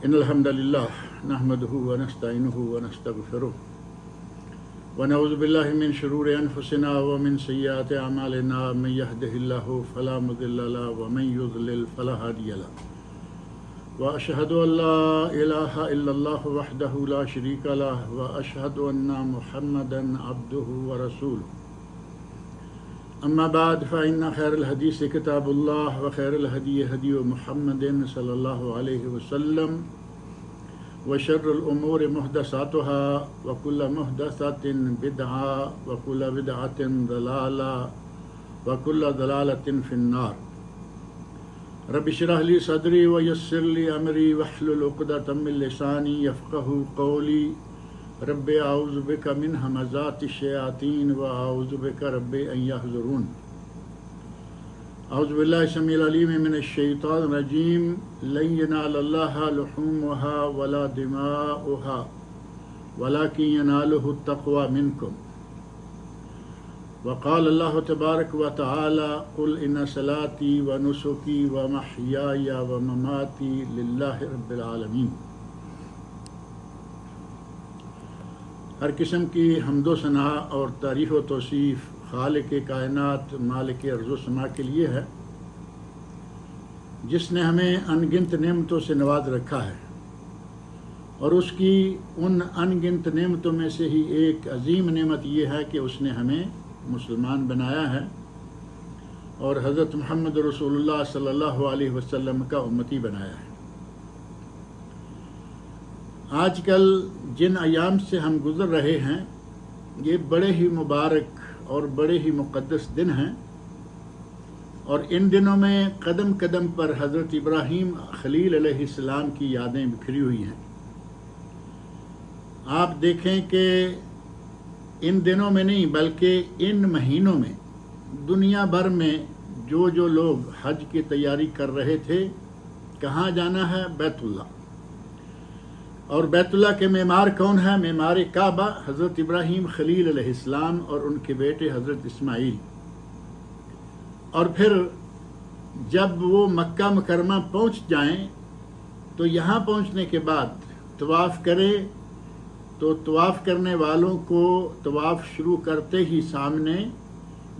إن الحمد لله نحمده ونستعينه ونستغفره ونعوذ بالله من شرور أنفسنا ومن سيئات أعمالنا من يهده الله فلا مضل له ومن يضلل فلا هادي له وأشهد أن لا إله إلا الله وحده لا شريك له وأشهد أن محمدا عبده ورسوله أما بعد فإن خير الحديث كتاب الله وخير الهدي هدي محمد صلى الله عليه وسلم وشر الأمور محدثاتها وكل محدثة بدعة وكل بدعة ضلالة وكل ضلالة في النار رب اشرح لي صدري ويسر لي أمري واحلل عقدة من لساني يفقهوا قولي رب اعوذ بک من همزات الشیاطین واعوذ بک رب ان یحضرون اعوذ باللہ السمیع العلیم من الشیطان الرجیم لن ینال اللہ لحومها ولا دماؤها ولكن يناله التقوى منكم وقال اللہ تبارک وتعالی قل ان صلاتي ونسكي ومحیاي ومماتي للہ رب العالمین۔ ہر قسم کی حمد و ثنا اور تعریف و توصیف خالق کائنات مالک ارض و سما کے لیے ہے، جس نے ہمیں ان گنت نعمتوں سے نواز رکھا ہے، اور اس کی ان ان گنت نعمتوں میں سے ہی ایک عظیم نعمت یہ ہے کہ اس نے ہمیں مسلمان بنایا ہے اور حضرت محمد رسول اللہ صلی اللہ علیہ وسلم کا امتی بنایا ہے۔ آج کل جن ایام سے ہم گزر رہے ہیں یہ بڑے ہی مبارک اور بڑے ہی مقدس دن ہیں، اور ان دنوں میں قدم قدم پر حضرت ابراہیم خلیل علیہ السلام کی یادیں بکھری ہوئی ہیں۔ آپ دیکھیں کہ ان دنوں میں نہیں بلکہ ان مہینوں میں دنیا بھر میں جو لوگ حج کی تیاری کر رہے تھے، کہاں جانا ہے؟ بیت اللہ۔ اور بیت اللہ کے معمار کون ہے؟ معمار کعبہ حضرت ابراہیم خلیل علیہ السلام اور ان کے بیٹے حضرت اسماعیل۔ اور پھر جب وہ مکہ مکرمہ پہنچ جائیں تو یہاں پہنچنے کے بعد طواف کریں تو طواف کرنے والوں کو طواف شروع کرتے ہی سامنے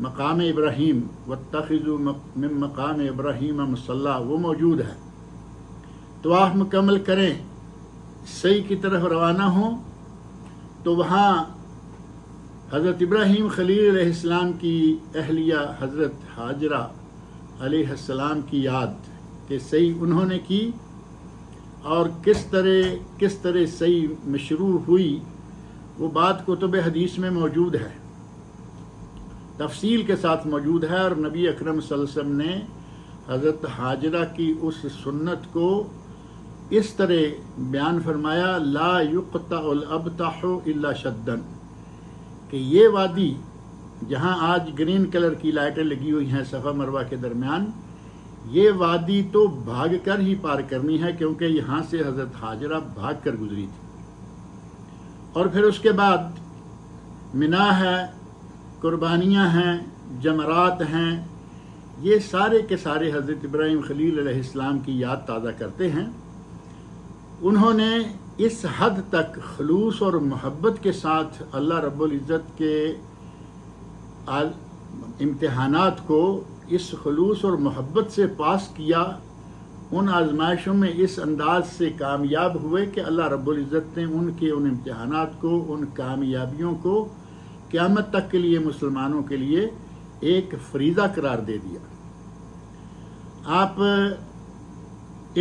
مقام ابراہیم واتخذوا من مقام ابراہیم مصلی وہ موجود ہے۔ طواف مکمل کریں، سعی کی طرف روانہ ہوں تو وہاں حضرت ابراہیم خلیل علیہ السلام کی اہلیہ حضرت حاجرہ علیہ السلام کی یاد کہ سعی انہوں نے کی، اور کس طرح سعی مشروع ہوئی وہ بات کتب حدیث میں موجود ہے، تفصیل کے ساتھ موجود ہے۔ اور نبی اکرم صلی اللہ علیہ وسلم نے حضرت حاجرہ کی اس سنت کو اس طرح بیان فرمایا لا یقطع الابطح الا شدن، کہ یہ وادی جہاں آج گرین کلر کی لائٹیں لگی ہوئی ہیں صفا مروہ کے درمیان، یہ وادی تو بھاگ کر ہی پار کرنی ہے، کیونکہ یہاں سے حضرت حاجرہ بھاگ کر گزری تھی۔ اور پھر اس کے بعد منا ہے، قربانیاں ہیں، جمرات ہیں، یہ سارے کے سارے حضرت ابراہیم خلیل علیہ السلام کی یاد تازہ کرتے ہیں۔ انہوں نے اس حد تک خلوص اور محبت کے ساتھ اللہ رب العزت کے امتحانات کو اس خلوص اور محبت سے پاس کیا، ان آزمائشوں میں اس انداز سے کامیاب ہوئے کہ اللہ رب العزت نے ان کے ان امتحانات کو، ان کامیابیوں کو قیامت تک کے لیے مسلمانوں کے لیے ایک فریضہ قرار دے دیا۔ آپ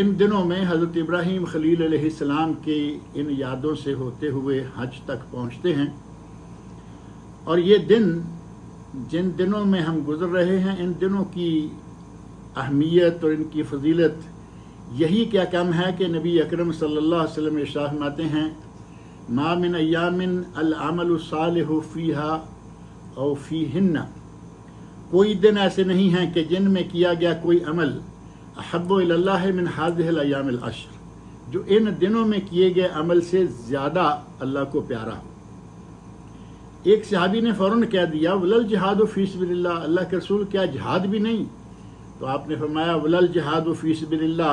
ان دنوں میں حضرت ابراہیم خلیل علیہ السلام کی ان یادوں سے ہوتے ہوئے حج تک پہنچتے ہیں، اور یہ دن جن دنوں میں ہم گزر رہے ہیں ان دنوں کی اہمیت اور ان کی فضیلت یہی کیا کم ہے کہ نبی اکرم صلی اللہ علیہ وسلم ارشاد فرماتے ہیں ما من ایام العمل الصالح فیہا او فیہن، کوئی دن ایسے نہیں ہیں کہ جن میں کیا گیا کوئی عمل احب الی اللہ من ہذہ الایام العشر، جو ان دنوں میں کیے گئے عمل سے زیادہ اللہ کو پیارا ہو۔ ایک صحابی نے فوراً کہہ دیا ولل جہاد فی سبیل اللہ، اللہ کے رسول کیا جہاد بھی نہیں؟ تو آپ نے فرمایا ولل جہاد فی سبیل اللہ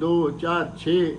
2, 4, 6,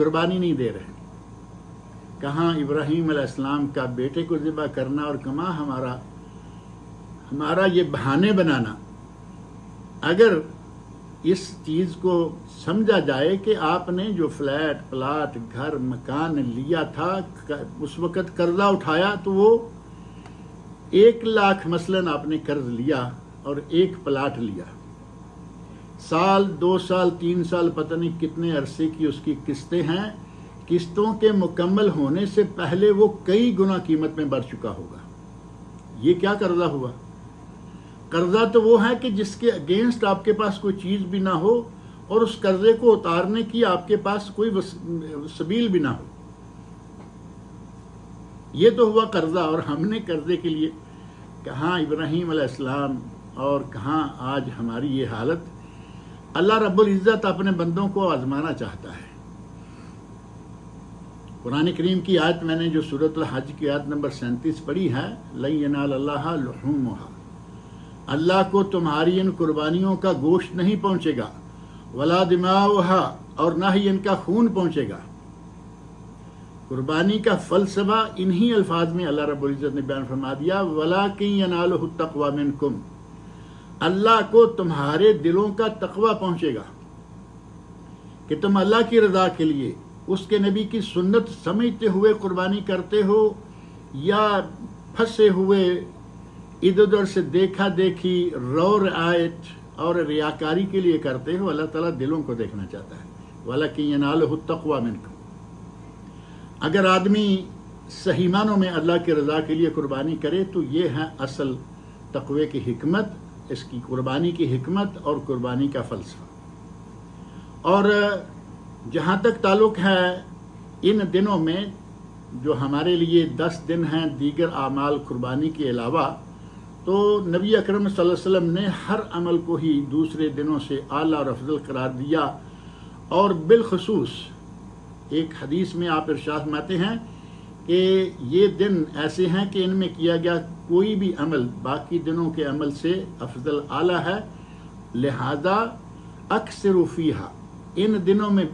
قربانی نہیں دے رہے. کہاں ابراہیم علیہ السلام کا بیٹے کو ذبح کرنا اور کہاں ہمارا یہ بہانے بنانا. اگر اس چیز کو سمجھا جائے کہ آپ نے جو فلیٹ پلاٹ گھر مکان لیا تھا اس وقت قرضہ اٹھایا تو وہ 1 لاکھ مثلاً آپ نے قرض لیا اور 1 پلاٹ لیا, سال 2 سال 3 سال پتہ نہیں کتنے عرصے کی اس کی قسطیں ہیں, قسطوں کے مکمل ہونے سے پہلے وہ کئی گنا قیمت میں بڑھ چکا ہوگا. یہ کیا قرضہ ہوا؟ قرضہ تو وہ ہے کہ جس کے اگینسٹ آپ کے پاس کوئی چیز بھی نہ ہو اور اس قرضے کو اتارنے کی آپ کے پاس کوئی سبیل بھی نہ ہو. یہ تو ہوا قرضہ. اور ہم نے قرضے کے لیے کہاں ابراہیم علیہ السلام اور کہاں آج ہماری یہ حالت. اللہ رب العزت اپنے بندوں کو آزمانا چاہتا ہے. قرآن کریم کی آیت میں نے جو سورۃ الحج کی آیت نمبر 37 پڑھی ہے, لن ینال اللہ لحومھا, اللہ کو تمہاری ان قربانیوں کا گوشت نہیں پہنچے گا, ولا دماؤھا, اور نہ ہی ان کا خون پہنچے گا. قربانی کا فلسفہ انہی الفاظ میں اللہ رب العزت نے بیان فرما دیا, ولاکن ینالہ التقوی منکم, اللہ کو تمہارے دلوں کا تقوی پہنچے گا کہ تم اللہ کی رضا کے لیے اس کے نبی کی سنت سمجھتے ہوئے قربانی کرتے ہو یا پھنسے ہوئے ادھر ادھر سے دیکھا دیکھی رو رعایت اور ریاکاری کے لیے کرتے ہو. اللہ تعالیٰ دلوں کو دیکھنا چاہتا ہے. وَلَكِنْ يَنَالُهُ التَّقْوَى مِنْكُمْ. اگر آدمی صحیح معنوں میں اللہ کی رضا کے لیے قربانی کرے تو یہ ہے اصل تقوی کی حکمت, اس کی قربانی کی حکمت اور قربانی کا فلسفہ. اور جہاں تک تعلق ہے ان دنوں میں جو ہمارے لیے 10 دن ہیں دیگر اعمال قربانی کے علاوہ, تو نبی اکرم صلی اللہ علیہ وسلم نے ہر عمل کو ہی دوسرے دنوں سے اعلیٰ اور افضل قرار دیا. اور بالخصوص ایک حدیث میں آپ ارشاد فرماتے ہیں کہ یہ دن ایسے ہیں کہ ان میں کیا گیا کوئی بھی عمل باقی دنوں کے عمل سے افضل اعلیٰ ہے, لہذا اکثر فیہا, ان دنوں میں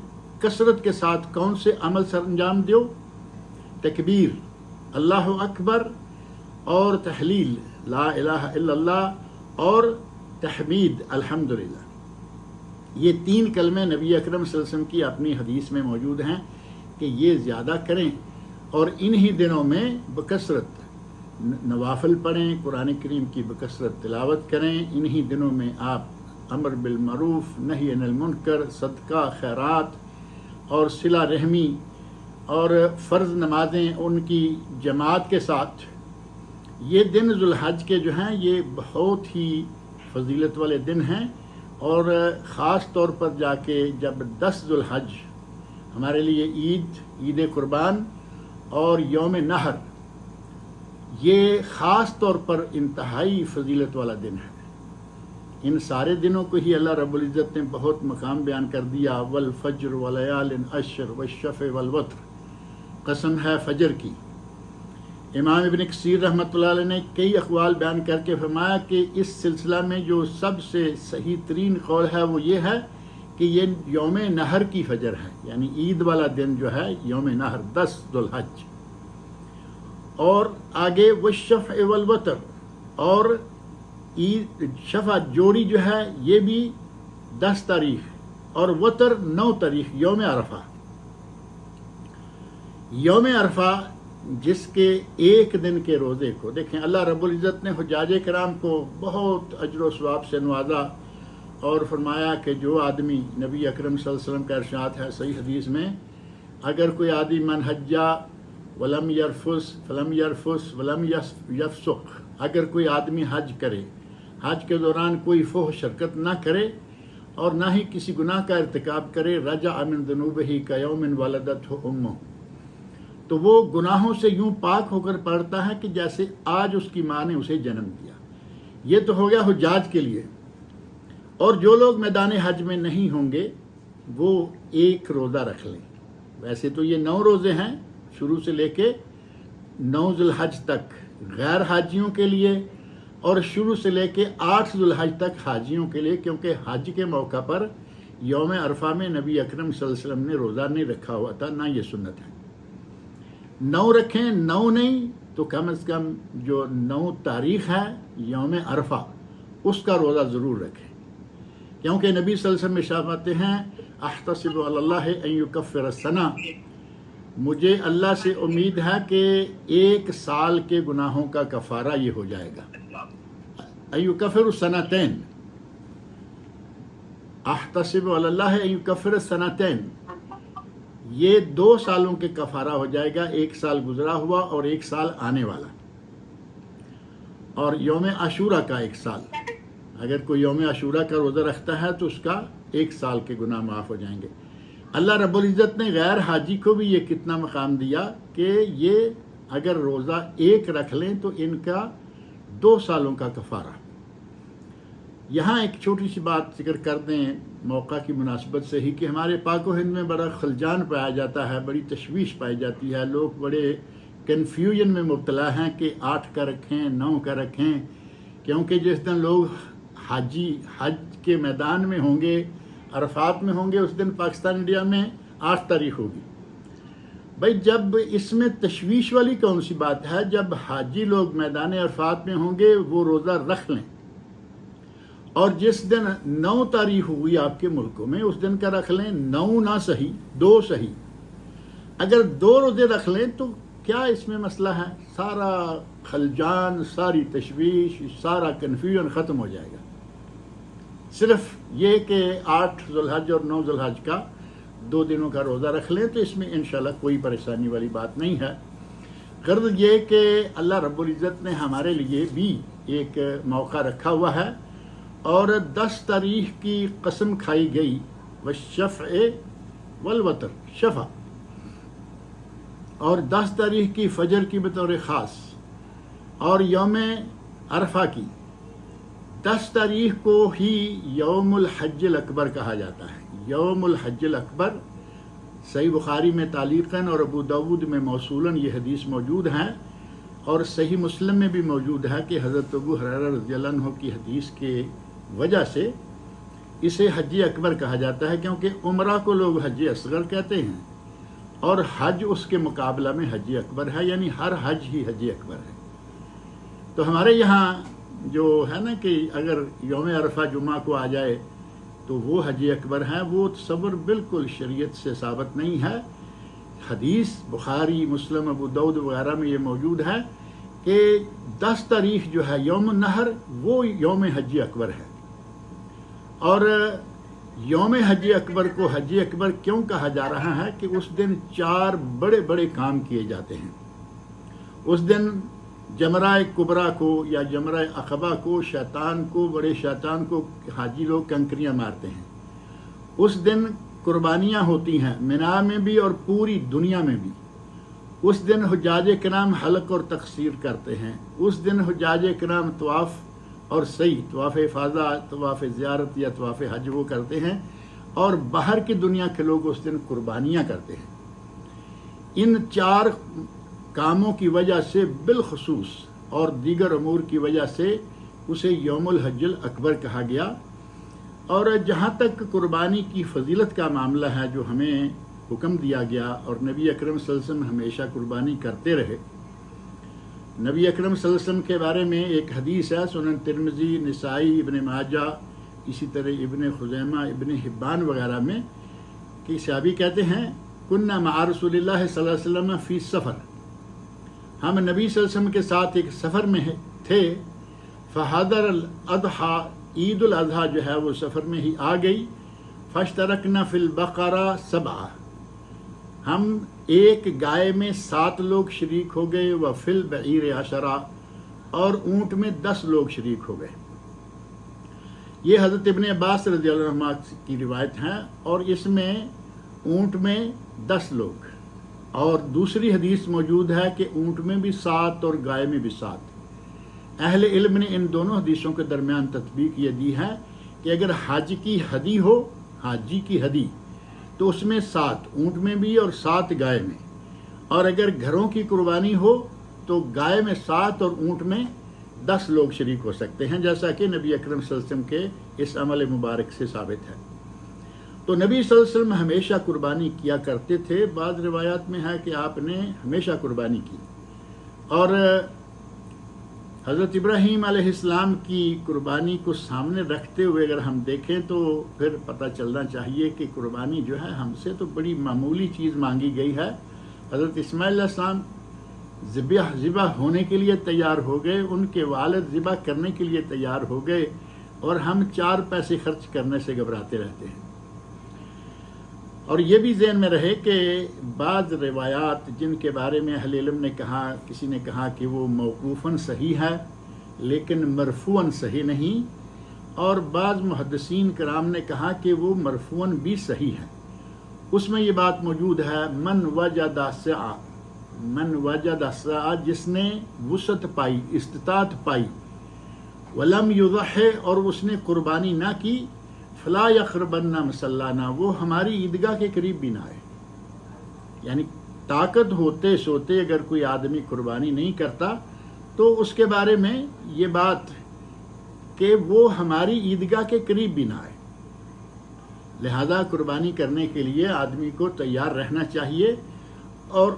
کثرت کے ساتھ کون سے عمل سر انجام دیو؟ تکبیر, اللہ اکبر, اور تحلیل لا الہ الا اللہ, اور تحمید الحمدللہ. یہ 3 کلمے نبی اکرم صلی اللہ علیہ وسلم کی اپنی حدیث میں موجود ہیں کہ یہ زیادہ کریں اور انہی دنوں میں بکثرت نوافل پڑھیں, قرآن کریم کی بکثرت تلاوت کریں. انہی دنوں میں آپ امر بالمعروف نہی عن المنکر, صدقہ, خیرات اور صلہ رحمی اور فرض نمازیں ان کی جماعت کے ساتھ. یہ دن ذوالحج کے جو ہیں یہ بہت ہی فضیلت والے دن ہیں, اور خاص طور پر جا کے جب 10 ذوالحج ہمارے لیے عید قربان اور یوم نحر, یہ خاص طور پر انتہائی فضیلت والا دن ہے. ان سارے دنوں کو ہی اللہ رب العزت نے بہت مقام بیان کر دیا, والفجر ولیال عشر والشفع والوتر, قسم ہے فجر کی. امام ابن کثیر رحمۃ اللہ علیہ نے کئی اقوال بیان کر کے فرمایا کہ اس سلسلہ میں جو سب سے صحیح ترین قول ہے وہ یہ ہے کہ یہ یوم نحر کی فجر ہے, یعنی عید والا دن جو ہے یوم نحر 10 ذوالحج. اور آگے والشفع والوتر, اور عید شفع جوڑی جو ہے یہ بھی 10 تاریخ, اور وتر 9 تاریخ یوم عرفہ. یوم عرفہ جس کے 1 دن کے روزے کو دیکھیں, اللہ رب العزت نے حجاج کرام کو بہت اجر و ثواب سے نوازا اور فرمایا کہ جو آدمی, نبی اکرم صلی اللہ علیہ وسلم کا ارشاد ہے صحیح حدیث میں, اگر کوئی آدمی من حجا ولم یرفس فلم یرفس ولم یفسق, اگر کوئی آدمی حج کرے, حج کے دوران کوئی فحش حرکت نہ کرے اور نہ ہی کسی گناہ کا ارتکاب کرے, رجع من ذنوبہ کیوم ولدتہ امہ, تو وہ گناہوں سے یوں پاک ہو کر پڑتا ہے کہ جیسے آج اس کی ماں نے اسے جنم دیا. یہ تو ہو گیا حجاج کے لیے. اور جو لوگ میدان حج میں نہیں ہوں گے وہ 1 روزہ رکھ لیں. ویسے تو یہ 9 روزے ہیں شروع سے لے کے 9 ذوالحج تک غیر حاجیوں کے لیے, اور شروع سے لے کے 8 ذوالحج تک حاجیوں کے لیے, کیونکہ حج کے موقع پر یوم عرفہ میں نبی اکرم صلی اللہ علیہ وسلم نے روزہ نہیں رکھا ہوا تھا، نہ یہ سنت ہے۔ 9 رکھیں، 9 نہیں تو کم از کم جو 9 تاریخ ہے یوم عرفہ اس کا روزہ ضرور رکھیں، کیونکہ نبی صلی اللہ علیہ وسلم ارشاد فرماتے ہیں احتسب علی اللہ ان یکفر السنہ، مجھے اللہ سے امید ہے کہ 1 سال کے گناہوں کا کفارہ یہ ہو جائے گا۔ ان یکفر السنتین، احتسب علی اللہ ان یکفر السنتین، یہ 2 سالوں کے کفارہ ہو جائے گا، 1 سال گزرا ہوا اور 1 سال آنے والا، اور یوم عاشورہ کا 1 سال۔ اگر کوئی یوم عاشورہ کا روزہ رکھتا ہے تو اس کا 1 سال کے گناہ معاف ہو جائیں گے۔ اللہ رب العزت نے غیر حاجی کو بھی یہ کتنا مقام دیا کہ یہ اگر روزہ 1 رکھ لیں تو ان کا 2 سالوں کا کفارہ۔ یہاں ایک چھوٹی سی بات ذکر کر دیں موقع کی مناسبت سے ہی کہ ہمارے پاک و ہند میں بڑا خلجان پایا جاتا ہے، بڑی تشویش پائی جاتی ہے، لوگ بڑے کنفیوژن میں مبتلا ہیں کہ 8 کا رکھیں 9 کا رکھیں، کیونکہ جس دن لوگ حج کے میدان میں ہوں گے، عرفات میں ہوں گے، اس دن پاکستان انڈیا میں 8 تاریخ ہوگی۔ بھائی جب اس میں تشویش والی کون سی بات ہے؟ جب حاجی لوگ میدان عرفات میں ہوں گے وہ روزہ رکھ لیں، اور جس دن 9 تاریخ ہوئی آپ کے ملکوں میں اس دن کا رکھ لیں، 9 نہ صحیح 2 صحیح، اگر 2 روزے رکھ لیں تو کیا اس میں مسئلہ ہے؟ سارا خلجان، ساری تشویش، سارا کنفیوژن ختم ہو جائے گا۔ صرف یہ کہ 8 ذوالحج اور 9 ذوالحج کا 2 دنوں کا روزہ رکھ لیں تو اس میں انشاءاللہ کوئی پریشانی والی بات نہیں ہے۔ غرض یہ کہ اللہ رب العزت نے ہمارے لیے بھی ایک موقع رکھا ہوا ہے، اور 10 تاریخ کی قسم کھائی گئی والشفع والوتر، شفع، اور 10 تاریخ کی فجر کی بطور خاص، اور یوم عرفہ کی 10 تاریخ کو ہی یوم الحج الاکبر کہا جاتا ہے۔ یوم الحج الاکبر صحیح بخاری میں تعلیقاً اور ابو داود میں موصولاً یہ حدیث موجود ہے، اور صحیح مسلم میں بھی موجود ہے کہ حضرت ابو ہریرہ رضی اللہ عنہ کی حدیث کے وجہ سے اسے حج اکبر کہا جاتا ہے، کیونکہ عمرہ کو لوگ حج اصغر کہتے ہیں اور حج اس کے مقابلہ میں حج اکبر ہے، یعنی ہر حج ہی حج اکبر ہے۔ تو ہمارے یہاں جو ہے نا کہ اگر یوم عرفہ جمعہ کو آ جائے تو وہ حج اکبر ہے، وہ تصور بالکل شریعت سے ثابت نہیں ہے۔ حدیث بخاری، مسلم، ابو داؤد وغیرہ میں یہ موجود ہے کہ 10 تاریخ جو ہے یوم النحر وہ یوم حج اکبر ہے، اور یوم حج اکبر کو حج اکبر کیوں کہا جا رہا ہے کہ اس دن 4 بڑے بڑے کام کیے جاتے ہیں۔ اس دن جمرہ کبریٰ کو یا جمرہ عقبہ کو بڑے شیطان کو حاجی لوگ کنکریاں مارتے ہیں۔ اس دن قربانیاں ہوتی ہیں منی میں بھی اور پوری دنیا میں بھی۔ اس دن حجاج کرام حلق اور تقصیر کرتے ہیں۔ اس دن حجاج کرام طواف اور سعی، طواف افاضہ، طواف زیارت یا طواف حج وہ کرتے ہیں، اور باہر کی دنیا کے لوگ اس دن قربانیاں کرتے ہیں۔ ان 4 کاموں کی وجہ سے بالخصوص اور دیگر امور کی وجہ سے اسے یوم الحج الاکبر کہا گیا۔ اور جہاں تک قربانی کی فضیلت کا معاملہ ہے جو ہمیں حکم دیا گیا، اور نبی اکرم صلی اللہ علیہ وسلم ہمیشہ قربانی کرتے رہے۔ نبی اکرم صلی اللہ علیہ وسلم کے بارے میں ایک حدیث ہے، سنن ترمذی، نسائی، ابن ماجہ، اسی طرح ابن خزیمہ، ابن حبان وغیرہ میں، کہ صحابی کہتے ہیں کننا مع رسول اللہ صلی اللہ علیہ وسلم فی سفر، ہم نبی صلی اللہ علیہ وسلم کے ساتھ ایک سفر میں تھے، فحضر الاضحیٰ، عید الاضحیٰ جو ہے وہ سفر میں ہی آ گئی، فاشترکنا فی البقرہ 7، ہم ایک گائے میں 7 لوگ شریک ہو گئے، وفی البعیر 10، اور اونٹ میں 10 لوگ شریک ہو گئے۔ یہ حضرت ابن عباس رضی اللہ عنہ کی روایت ہے، اور اس میں اونٹ میں 10 لوگ، اور دوسری حدیث موجود ہے کہ اونٹ میں بھی 7 اور گائے میں بھی 7۔ اہل علم نے ان دونوں حدیثوں کے درمیان تطبیق یہ دی ہے کہ اگر حج کی ہدی ہو، حاجی کی ہدی، تو اس میں 7 اونٹ میں بھی اور 7 گائے میں، اور اگر گھروں کی قربانی ہو تو گائے میں 7 اور اونٹ میں 10 لوگ شریک ہو سکتے ہیں، جیسا کہ نبی اکرم صلی اللہ علیہ وسلم کے اس عمل مبارک سے ثابت ہے۔ تو نبی صلی اللہ علیہ وسلم ہمیشہ قربانی کیا کرتے تھے. بعض روایات میں ہے کہ آپ نے ہمیشہ قربانی کی. اور حضرت ابراہیم علیہ السلام کی قربانی کو سامنے رکھتے ہوئے اگر ہم دیکھیں تو پھر پتہ چلنا چاہیے کہ قربانی جو ہے ہم سے تو بڑی معمولی چیز مانگی گئی ہے. حضرت اسماعیل علیہ السلام ذبح ہونے کے لیے تیار ہو گئے، ان کے والد ذبح کرنے کے لیے تیار ہو گئے، اور ہم 4 پیسے خرچ کرنے سے گھبراتے رہتے ہیں. اور یہ بھی ذہن میں رہے کہ بعض روایات جن کے بارے میں اہل علم نے کہا، کسی نے کہا کہ وہ موقوفاً صحیح ہے لیکن مرفوعاً صحیح نہیں، اور بعض محدثین کرام نے کہا کہ وہ مرفوعاً بھی صحیح ہے. اس میں یہ بات موجود ہے، من وجد سعہ، جس نے وسعت پائی، استطاعت پائی، ولم یضحی، اور اس نے قربانی نہ کی، فلا یقربن مصلانا، وہ ہماری عیدگاہ کے قریب بھی نہ آئے. یعنی طاقت ہوتے سوتے اگر کوئی آدمی قربانی نہیں کرتا تو اس کے بارے میں یہ بات کہ وہ ہماری عیدگاہ کے قریب بھی نہ آئے. لہذا قربانی کرنے کے لیے آدمی کو تیار رہنا چاہیے. اور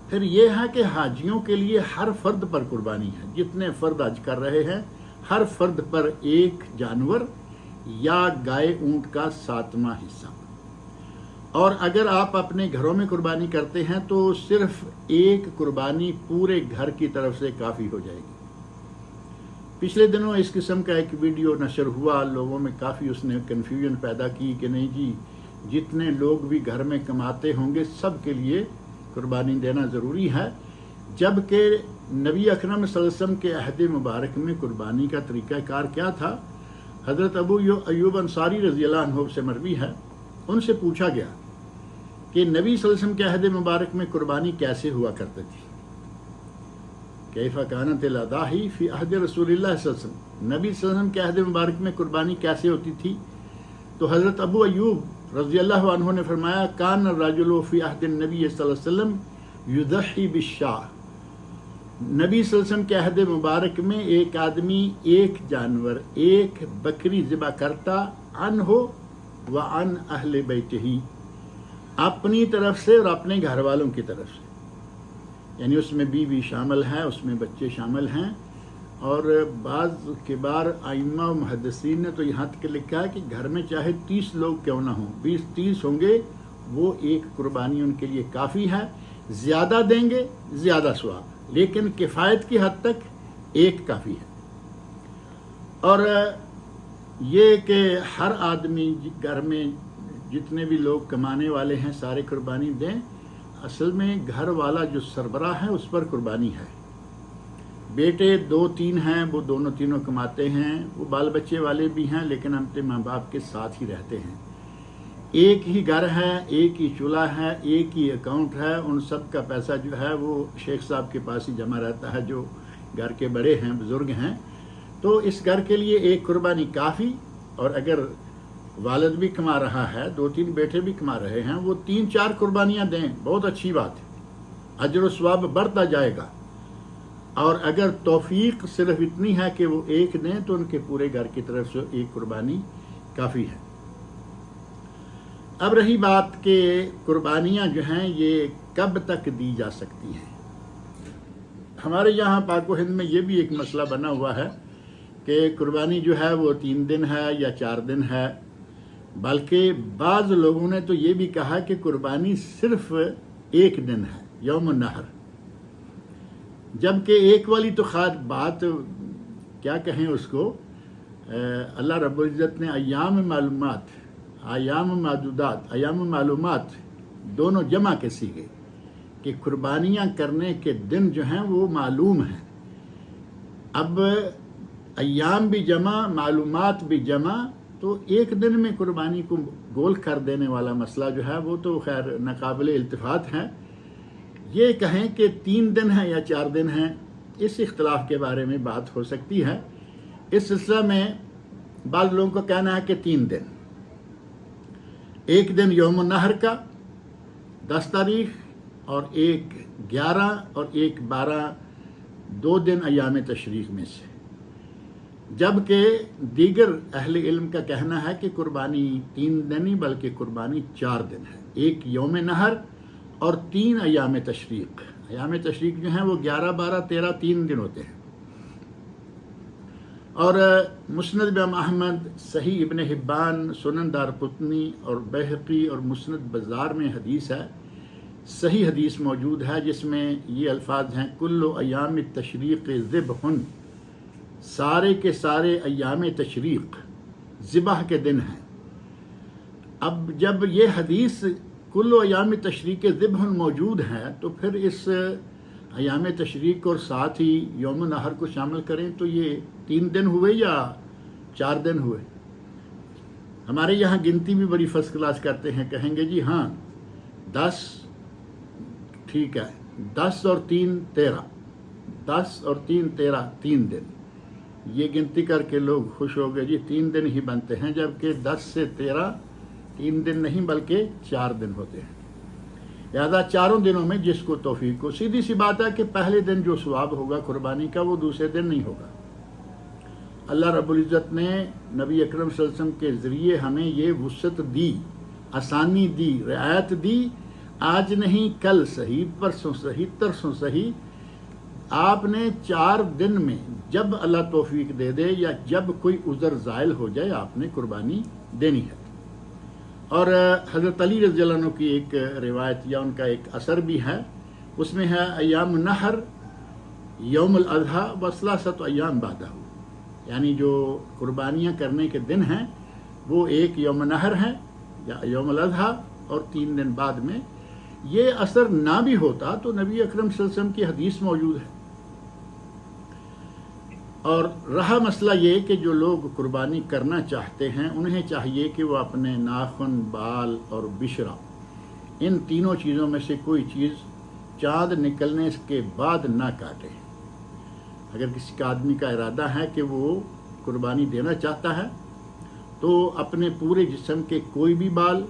پھر یہ ہے کہ حاجیوں کے لیے ہر فرد پر قربانی ہے. جتنے فرد حج کر رہے ہیں ہر فرد پر ایک جانور یا گائے اونٹ کا 7واں حصہ. اور اگر آپ اپنے گھروں میں قربانی کرتے ہیں تو صرف ایک قربانی پورے گھر کی طرف سے کافی ہو جائے گی. پچھلے دنوں اس قسم کا ایک ویڈیو نشر ہوا، لوگوں میں کافی اس نے کنفیوژن پیدا کی کہ نہیں جی جتنے لوگ بھی گھر میں کماتے ہوں گے سب کے لیے قربانی دینا ضروری ہے، جبکہ نبی اکرم صلی اللہ علیہ وسلم کے عہد مبارک میں قربانی کا طریقہ کار کیا تھا. حضرت ابو ایوب انصاری رضی اللہ عنہ سے مروی ہے، ان سے پوچھا گیا کہ نبی صلی اللہ علیہ وسلم کے عہد مبارک میں قربانی کیسے ہوا کرتی تھی. کیف کانت الاضاحی فی عہد رسول اللہ صلی اللہ علیہ وسلم، نبی صلی اللہ علیہ وسلم کے عہد مبارک میں قربانی کیسے ہوتی تھی. تو حضرت ابو ایوب رضی اللہ عنہ نے فرمایا، کان الرجل فی عہد النبی صلی اللہ علیہ وسلم یضحی بالشاہ، نبی صلی اللہ علیہ وسلم کے عہد مبارک میں ایک آدمی ایک جانور، ایک بکری ذبح کرتا، عنہ و عن اہل بیتہ، اپنی طرف سے اور اپنے گھر والوں کی طرف سے. یعنی اس میں بیوی شامل ہے، اس میں بچے شامل ہیں. اور بعض کبار ائمہ و محدثین نے تو یہاں تک لکھا ہے کہ گھر میں چاہے 30 لوگ کیوں نہ ہوں، 20-30 ہوں گے، وہ ایک قربانی ان کے لیے کافی ہے. زیادہ دیں گے زیادہ ثواب، لیکن کفایت کی حد تک ایک کافی ہے. اور یہ کہ ہر آدمی گھر میں جتنے بھی لوگ کمانے والے ہیں سارے قربانی دیں، اصل میں گھر والا جو سربراہ ہے اس پر قربانی ہے. بیٹے 2-3 ہیں، وہ دونوں تینوں کماتے ہیں، وہ بال بچے والے بھی ہیں لیکن اپنے ماں باپ کے ساتھ ہی رہتے ہیں. ایک ہی گھر ہے، ایک ہی چولہا ہے، ایک ہی اکاؤنٹ ہے، ان سب کا پیسہ جو ہے وہ شیخ صاحب کے پاس ہی جمع رہتا ہے جو گھر کے بڑے ہیں، بزرگ ہیں. تو اس گھر کے لیے ایک قربانی کافی. اور اگر والد بھی کما رہا ہے، 2-3 بیٹے بھی کما رہے ہیں، وہ 3-4 قربانیاں دیں، بہت اچھی بات ہے، اجر و ثواب بڑھتا جائے گا. اور اگر توفیق صرف اتنی ہے کہ وہ ایک دیں تو ان کے پورے گھر کی طرف سے ایک قربانی کافی ہے. اب رہی بات کہ قربانیاں جو ہیں یہ کب تک دی جا سکتی ہیں. ہمارے یہاں پاک و ہند میں یہ بھی ایک مسئلہ بنا ہوا ہے کہ قربانی جو ہے وہ 3 دن ہے یا 4 دن ہے، بلکہ بعض لوگوں نے تو یہ بھی کہا کہ قربانی صرف 1 دن ہے، یوم النحر. جبکہ ایک والی تو خیر بات کیا کہیں اس کو، اللہ رب العزت نے ایام معلومات دونوں جمع کے سیگے کہ قربانیاں کرنے کے دن جو ہیں وہ معلوم ہیں. اب ایام بھی جمع، معلومات بھی جمع، تو ایک دن میں قربانی کو گول کر دینے والا مسئلہ جو ہے وہ تو خیر ناقابل التفات ہے. یہ کہیں کہ 3 دن ہیں یا 4 دن ہیں، اس اختلاف کے بارے میں بات ہو سکتی ہے. اس سلسلہ میں بعض لوگوں کا کہنا ہے کہ 3 دن، ایک دن یوم النحر کا 10 تاریخ اور ایک 11 اور ایک 12، 2 دن ایام تشریق میں سے. جبکہ دیگر اہل علم کا کہنا ہے کہ قربانی 3 دن نہیں بلکہ قربانی 4 دن ہے، ایک یوم نحر اور 3 ایام تشریق۔ ایام تشریق جو ہیں وہ 11، 12، 13 3 دن ہوتے ہیں۔ اور مسند امام احمد، صحیح ابن حبان، سنن دارقطنی اور بیہقی اور مسند بزار میں حدیث ہے، صحیح حدیث موجود ہے جس میں یہ الفاظ ہیں کل ایام تشریق ذبح، سارے کے سارے ایام تشریق ذبح کے دن ہیں۔ اب جب یہ حدیث کل ایام تشریق ذبح موجود ہے تو پھر اس ایام تشریق اور ساتھ ہی یوم نحر کو شامل کریں تو یہ 3 دن ہوئے یا 4 دن ہوئے؟ ہمارے یہاں گنتی بھی بڑی فرسٹ کلاس کرتے ہیں، کہیں گے جی ہاں 10 ٹھیک ہے، 10 اور 3 13، 10 اور 3 13 3 دن، یہ گنتی کر کے لوگ خوش ہو گئے جی 3 دن ہی بنتے ہیں، جبکہ 10 سے 13 3 دن نہیں بلکہ 4 دن ہوتے ہیں۔ لہذا 4 دنوں میں جس کو توفیق ہو، سیدھی سی بات ہے کہ پہلے دن جو ثواب ہوگا قربانی کا وہ دوسرے دن نہیں ہوگا۔ اللہ رب العزت نے نبی اکرم صلی اللہ علیہ وسلم کے ذریعے ہمیں یہ وسعت دی، آسانی دی، رعایت دی، آج نہیں کل صحیح، پرسوں صحیح، ترسوں صحیح، آپ نے 4 دن میں جب اللہ توفیق دے دے یا جب کوئی عذر زائل ہو جائے آپ نے قربانی دینی ہے۔ اور حضرت علی رضی اللہ عنہ کی ایک روایت یا ان کا ایک اثر بھی ہے، اس میں ہے ایام نحر یوم الاضحیٰ و 3 ایام بعدہ، یعنی جو قربانیاں کرنے کے دن ہیں وہ ایک یوم نحر ہے یا یوم الاضحیٰ اور 3 دن بعد میں۔ یہ اثر نہ بھی ہوتا تو نبی اکرم صلی اللہ علیہ وسلم کی حدیث موجود ہے۔ اور رہا مسئلہ یہ کہ جو لوگ قربانی کرنا چاہتے ہیں انہیں چاہیے کہ وہ اپنے ناخن، بال اور بشرا، ان تینوں چیزوں میں سے کوئی چیز چاند نکلنے کے بعد نہ کاٹے۔ اگر کسی کا آدمی کا ارادہ ہے کہ وہ قربانی دینا چاہتا ہے تو اپنے پورے جسم کے کوئی بھی بال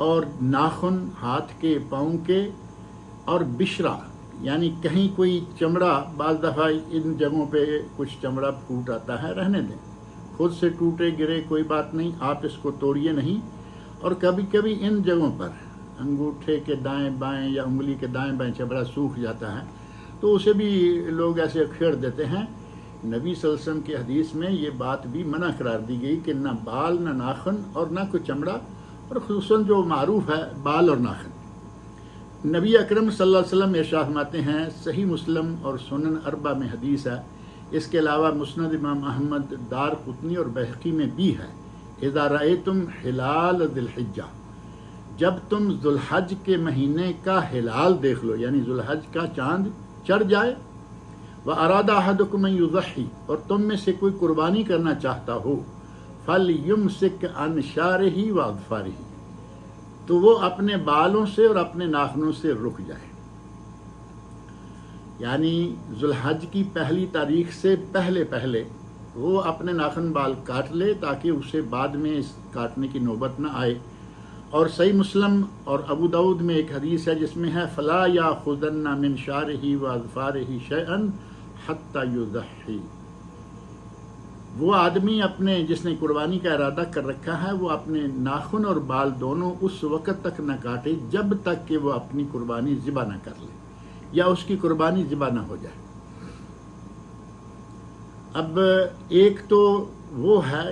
اور ناخن، ہاتھ کے، پاؤں کے اور بشرا، یعنی کہیں کوئی چمڑا، بعض دفعہ ان جگہوں پہ کچھ چمڑا پھوٹ آتا ہے، رہنے دیں، خود سے ٹوٹے گرے کوئی بات نہیں، آپ اس کو توڑیے نہیں۔ اور کبھی کبھی ان جگہوں پر انگوٹھے کے دائیں بائیں یا انگلی کے دائیں بائیں چمڑا سوکھ جاتا ہے تو اسے بھی لوگ ایسے کھیڑ دیتے ہیں۔ نبی صلی اللہ علیہ وسلم کی حدیث میں یہ بات بھی منع قرار دی گئی کہ نہ بال، نہ ناخن اور نہ کوئی چمڑا، اور خصوصاً جو معروف ہے بال اور ناخن۔ نبی اکرم صلی اللہ علیہ وسلم ارشاد فرماتے ہیں، صحیح مسلم اور سنن اربع میں حدیث ہے، اس کے علاوہ مسند امام احمد، دارقطنی اور بیہقی میں بھی ہے، اذا رأیتم ہلال ذی الحجہ، جب تم ذوالحج کے مہینے کا ہلال دیکھ لو، یعنی ذوالحج کا چاند چڑھ جائے، وَأَرَادَ أَحَدُكُمْ أَن يُضَحِّيَ، اور تم میں سے کوئی قربانی کرنا چاہتا ہو، فَلْيُمْسِكْ عَنْ شَعْرِهِ وَأَظْفَارِهِ، تو وہ اپنے بالوں سے اور اپنے ناخنوں سے رک جائے، یعنی ذوالحج کی پہلی تاریخ سے پہلے وہ اپنے ناخن بال کاٹ لے تاکہ اسے بعد میں اس کاٹنے کی نوبت نہ آئے۔ اور صحیح مسلم اور ابو داؤد میں ایک حدیث ہے جس میں ہے فلا یاخذن من شعرہ واظفارہ شیئا حتی یضحی، وہ آدمی اپنے جس نے قربانی کا ارادہ کر رکھا ہے وہ اپنے ناخن اور بال دونوں اس وقت تک نہ کاٹے جب تک کہ وہ اپنی قربانی ذبح نہ کر لے یا اس کی قربانی ذبح نہ ہو جائے۔ اب ایک تو وہ ہے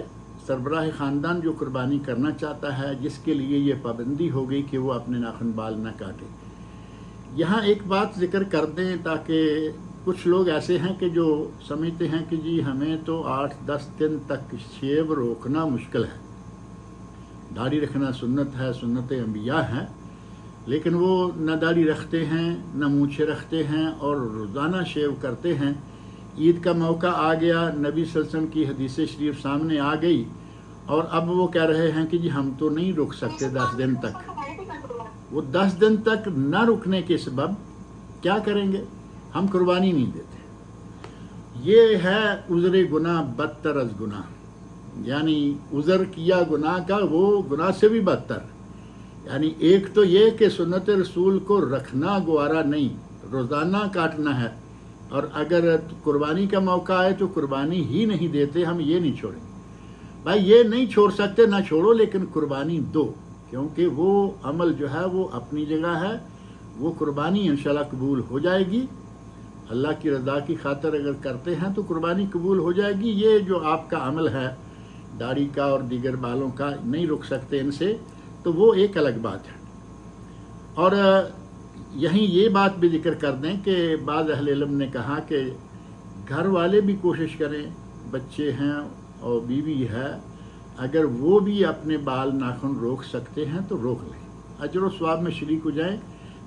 سربراہ خاندان جو قربانی کرنا چاہتا ہے جس کے لیے یہ پابندی ہو گئی کہ وہ اپنے ناخن بال نہ کاٹے۔ یہاں ایک بات ذکر کر دیں تاکہ کچھ لوگ ایسے ہیں کہ جو سمجھتے ہیں کہ جی ہمیں تو 8-10 دن تک شیب روکنا مشکل ہے، داڑھی رکھنا سنت ہے، سنت انبیاء ہے، لیکن وہ نہ داڑھی رکھتے ہیں نہ مونچھیں رکھتے ہیں اور روزانہ شیو کرتے ہیں۔ عید کا موقع آ گیا، نبی صلی اللہ علیہ وسلم کی حدیث شریف سامنے آ گئی اور اب وہ کہہ رہے ہیں کہ جی ہم تو نہیں رک سکتے 10 دن تک۔ وہ 10 دن تک نہ رکنے کے سبب کیا کریں گے؟ ہم قربانی نہیں دیتے۔ یہ ہے عذر گناہ بدتر از گناہ، یعنی عذر کیا گناہ کا وہ گناہ سے بھی بدتر۔ یعنی ایک تو یہ کہ سنت رسول کو رکھنا گوارا نہیں، روزانہ کاٹنا ہے، اور اگر قربانی کا موقع آئے تو قربانی ہی نہیں دیتے، ہم یہ نہیں چھوڑیں گے۔ بھائی یہ نہیں چھوڑ سکتے، نہ چھوڑو، لیکن قربانی دو، کیونکہ وہ عمل جو ہے وہ اپنی جگہ ہے، وہ قربانی انشاءاللہ قبول ہو جائے گی۔ اللہ کی رضا کی خاطر اگر کرتے ہیں تو قربانی قبول ہو جائے گی۔ یہ جو آپ کا عمل ہے داڑھی کا اور دیگر بالوں کا، نہیں رک سکتے ان سے، تو وہ ایک الگ بات ہے۔ اور یہیں یہ بات بھی ذکر کر دیں کہ بعض اہل علم نے کہا کہ گھر والے بھی کوشش کریں، بچے ہیں اور بیوی ہے، اگر وہ بھی اپنے بال ناخن روک سکتے ہیں تو روک لیں، اجر و ثواب میں شریک ہو جائیں۔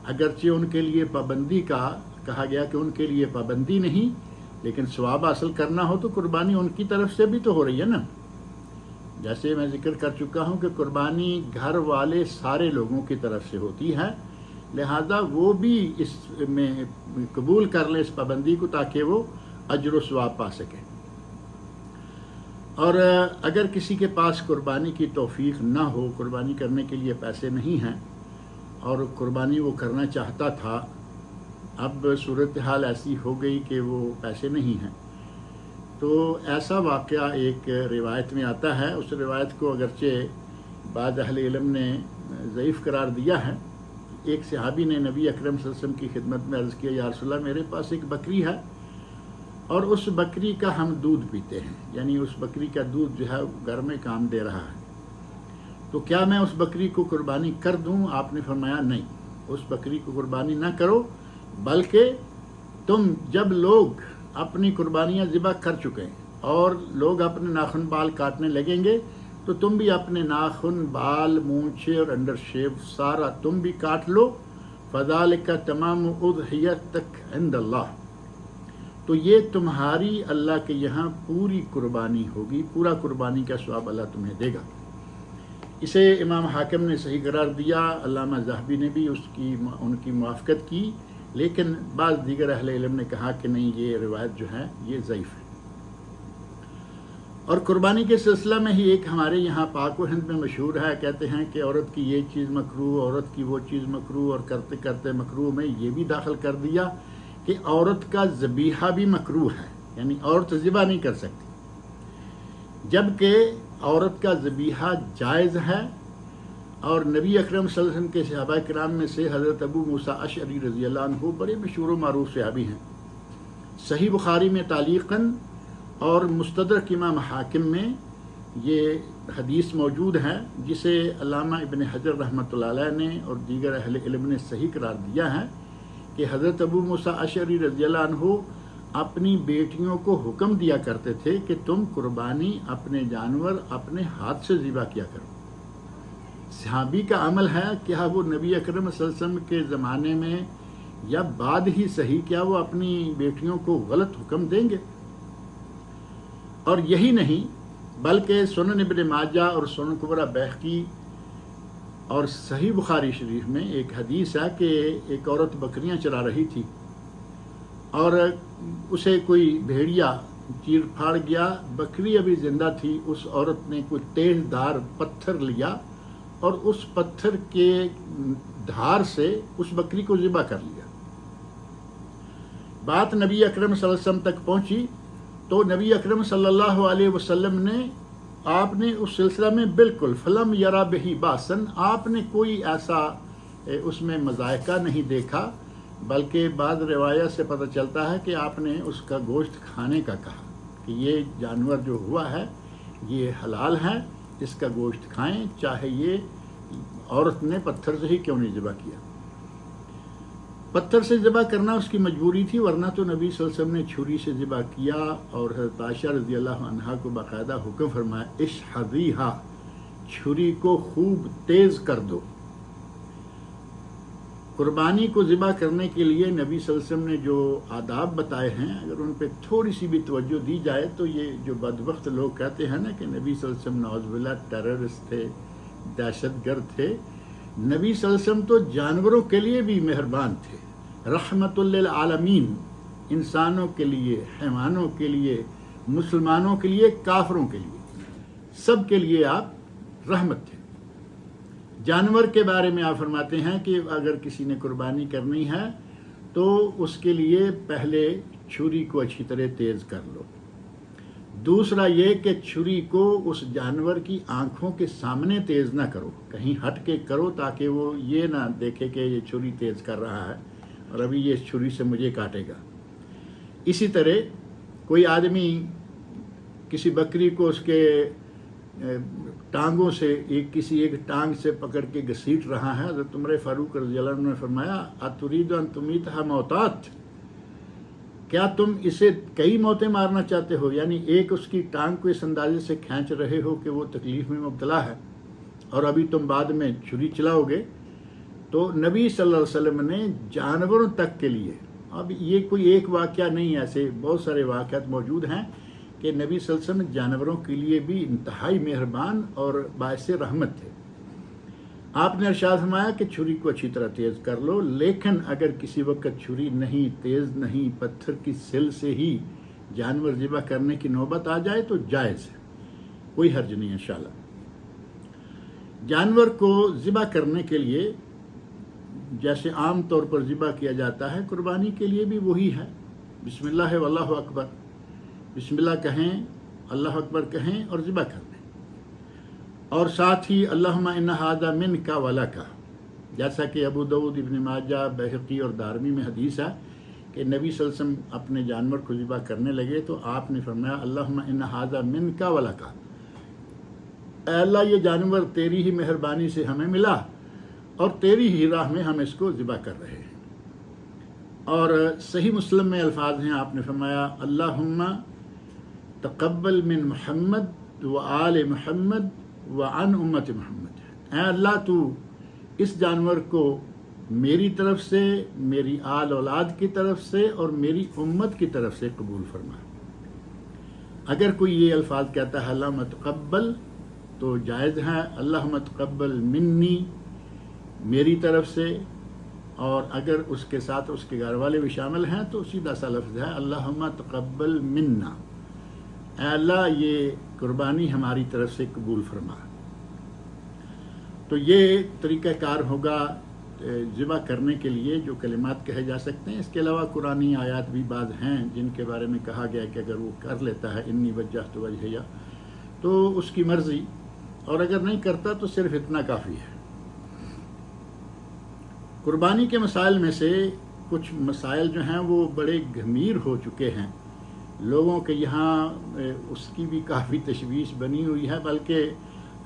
اگرچہ ان کے لیے پابندی کا کہا گیا کہ ان کے لیے پابندی نہیں، لیکن ثواب حاصل کرنا ہو تو قربانی ان کی طرف سے بھی تو ہو رہی ہے نا۔ جیسے میں ذکر کر چکا ہوں کہ قربانی گھر والے سارے لوگوں کی طرف سے ہوتی ہے، لہذا وہ بھی اس میں قبول کر لیں اس پابندی کو، تاکہ وہ اجر و ثواب پا سکیں۔ اور اگر کسی کے پاس قربانی کی توفیق نہ ہو، قربانی کرنے کے لیے پیسے نہیں ہیں اور قربانی وہ کرنا چاہتا تھا، اب صورتحال ایسی ہو گئی کہ وہ پیسے نہیں ہیں، تو ایسا واقعہ ایک روایت میں آتا ہے۔ اس روایت کو اگرچہ بعض اہل علم نے ضعیف قرار دیا ہے۔ ایک صحابی نے نبی اکرم صلی اللہ علیہ وسلم کی خدمت میں عرض کیا، یا رسول اللہ میرے پاس ایک بکری ہے اور اس بکری کا ہم دودھ پیتے ہیں، یعنی اس بکری کا دودھ جو ہے گھر میں کام دے رہا ہے، تو کیا میں اس بکری کو قربانی کر دوں؟ آپ نے فرمایا نہیں، اس بکری کو قربانی نہ کرو، بلکہ تم جب لوگ اپنی قربانیاں ذبح کر چکے ہیں اور لوگ اپنے ناخن بال کاٹنے لگیں گے تو تم بھی اپنے ناخن بال مونچھے اور انڈر شیو سارا تم بھی کاٹ لو، فذالک تمام اضحیتک عند اللہ، تو یہ تمہاری اللہ کے یہاں پوری قربانی ہوگی، پورا قربانی کا ثواب اللہ تمہیں دے گا۔ اسے امام حاکم نے صحیح قرار دیا، علامہ ذہبی نے بھی ان کی موافقت کی، لیکن بعض دیگر اہل علم نے کہا کہ نہیں، یہ روایت جو ہے یہ ضعیف ہے۔ اور قربانی کے سلسلہ میں ہی ایک ہمارے یہاں پاک و ہند میں مشہور ہے، کہتے ہیں کہ عورت کی یہ چیز مکروہ، عورت کی وہ چیز مکروہ، اور کرتے کرتے مکروہ میں یہ بھی داخل کر دیا کہ عورت کا ذبیحہ بھی مکروہ ہے، یعنی عورت ذبح نہیں کر سکتی، جبکہ عورت کا ذبیحہ جائز ہے۔ اور نبی اکرم صلی اللہ علیہ وسلم کے صحابہ کرام میں سے حضرت ابو موسیٰ اشعری رضی اللہ عنہ بڑے مشہور و معروف صحابی ہیں، صحیح بخاری میں تعلیقاً اور مستدرک امام حاکم میں یہ حدیث موجود ہے، جسے علامہ ابن حجر رحمۃ اللہ علیہ نے اور دیگر اہل علم نے صحیح قرار دیا ہے کہ حضرت ابو موسیٰ اشعری رضی اللہ عنہ اپنی بیٹیوں کو حکم دیا کرتے تھے کہ تم قربانی اپنے جانور اپنے ہاتھ سے ذبح کیا کرو۔ صحابی کا عمل ہے، کیا وہ نبی اکرم صلی اللہ علیہ وسلم کے زمانے میں یا بعد ہی صحیح، کیا وہ اپنی بیٹیوں کو غلط حکم دیں گے؟ اور یہی نہیں بلکہ سنن ابن ماجہ اور سنن کبریٰ بیہقی اور صحیح بخاری شریف میں ایک حدیث ہے کہ ایک عورت بکریاں چرا رہی تھی اور اسے کوئی بھیڑیا چیر پھاڑ گیا، بکری ابھی زندہ تھی، اس عورت نے کوئی تیز دھار پتھر لیا اور اس پتھر کے دھار سے اس بکری کو ذبح کر لیا۔ بات نبی اکرم صلی اللہ علیہ وسلم تک پہنچی تو نبی اکرم صلی اللہ علیہ وسلم نے آپ نے اس سلسلہ میں بالکل فلم یرا بہی باسن، آپ نے کوئی ایسا اس میں مذائقہ نہیں دیکھا، بلکہ بعض روایت سے پتہ چلتا ہے کہ آپ نے اس کا گوشت کھانے کا کہا کہ یہ جانور جو ہوا ہے یہ حلال ہے، اس کا گوشت کھائیں، چاہے یہ عورت نے پتھر سے ہی کیوں نہیں ذبح کیا۔ پتھر سے ذبح کرنا اس کی مجبوری تھی، ورنہ تو نبی صلی اللہ علیہ وسلم نے چھری سے ذبح کیا، اور حضرت عائشہ رضی اللہ عنہا کو باقاعدہ حکم فرمایا اشحذیہا، چھری کو خوب تیز کر دو۔ قربانی کو ذبح کرنے کے لیے نبی صلی اللہ علیہ وسلم نے جو آداب بتائے ہیں، اگر ان پہ تھوڑی سی بھی توجہ دی جائے تو یہ جو بدبخت لوگ کہتے ہیں نا کہ نبی صلی اللہ علیہ وسلم نعوذ باللہ ٹیررسٹ تھے، دہشت گرد تھے، نبی صلی اللہ علیہ وسلم تو جانوروں کے لیے بھی مہربان تھے، رحمت للعالمین، انسانوں کے لیے، حیوانوں کے لیے، مسلمانوں کے لیے، کافروں کے لیے، سب کے لیے آپ رحمت تھے۔ جانور کے بارے میں آپ فرماتے ہیں کہ اگر کسی نے قربانی کرنی ہے تو اس کے لیے پہلے چھری کو اچھی طرح تیز کر لو۔ دوسرا یہ کہ چھری کو اس جانور کی آنکھوں کے سامنے تیز نہ کرو، کہیں ہٹ کے کرو تاکہ وہ یہ نہ دیکھے کہ یہ چھری تیز کر رہا ہے اور ابھی یہ چھری سے مجھے کاٹے گا۔ اسی طرح کوئی آدمی کسی بکری کو اس کے ٹانگوں سے کسی ایک ٹانگ سے پکڑ کے گھسیٹ رہا ہے، حضرت عمر فاروق رضی اللہ عنہ نے فرمایا اتريد ان تمیتها موتات، کیا تم اسے کئی موتیں مارنا چاہتے ہو؟ یعنی ایک اس کی ٹانگ کو اس اندازے سے کھینچ رہے ہو کہ وہ تکلیف میں مبتلا ہے اور ابھی تم بعد میں چھری چلاؤ گے۔ تو نبی صلی اللہ علیہ وسلم نے جانوروں تک کے لیے، اب یہ کوئی ایک واقعہ نہیں، ایسے بہت سارے واقعات موجود ہیں کہ نبی صلی اللہ علیہ وسلم جانوروں کے لیے بھی انتہائی مہربان اور باعث رحمت تھے۔ آپ نے ارشاد فرمایا کہ چھری کو اچھی طرح تیز کر لو، لیکن اگر کسی وقت چھری نہیں، تیز نہیں، پتھر کی سل سے ہی جانور ذبح کرنے کی نوبت آ جائے تو جائز ہے، کوئی حرج نہیں انشاءاللہ۔ جانور کو ذبح کرنے کے لیے جیسے عام طور پر ذبح کیا جاتا ہے، قربانی کے لیے بھی وہی ہے، بسم اللہ واللہ اکبر، بسم اللہ کہیں، اللہ اکبر کہیں اور ذبح کر دیں، اور ساتھ ہی اللہم ان ھذا منک ولک، جیسا کہ ابو داؤد، ابن ماجہ، بہقی اور دارمی میں حدیث ہے کہ نبی صلی اللہ علیہ وسلم اپنے جانور کو ذبح کرنے لگے تو آپ نے فرمایا اللہم ان ھذا منک ولک، اے اللہ یہ جانور تیری ہی مہربانی سے ہمیں ملا اور تیری ہی راہ میں ہم اس کو ذبح کر رہے ہیں۔ اور صحیح مسلم میں الفاظ ہیں، آپ نے فرمایا اللہم تقبل من محمد و آل محمد وعن امت محمد، اے اللہ تو اس جانور کو میری طرف سے، میری آل اولاد کی طرف سے اور میری امت کی طرف سے قبول فرما۔ اگر کوئی یہ الفاظ کہتا ہے اللہم تقبل تو جائز ہے، اللہم تقبل منی میری طرف سے، اور اگر اس کے ساتھ اس کے گھر والے بھی شامل ہیں تو سیدھا سا لفظ ہے اللہم تقبل منا، اے اللہ یہ قربانی ہماری طرف سے قبول فرما۔ تو یہ طریقہ کار ہوگا ذبح کرنے کے لیے جو کلمات کہے جا سکتے ہیں۔ اس کے علاوہ قرآنی آیات بھی بعض ہیں جن کے بارے میں کہا گیا کہ اگر وہ کر لیتا ہے انی وجہت وجہیہ تو اس کی مرضی، اور اگر نہیں کرتا تو صرف اتنا کافی ہے۔ قربانی کے مسائل میں سے کچھ مسائل جو ہیں وہ بڑے گھمیر ہو چکے ہیں، لوگوں کے یہاں اس کی بھی کافی تشویش بنی ہوئی ہے، بلکہ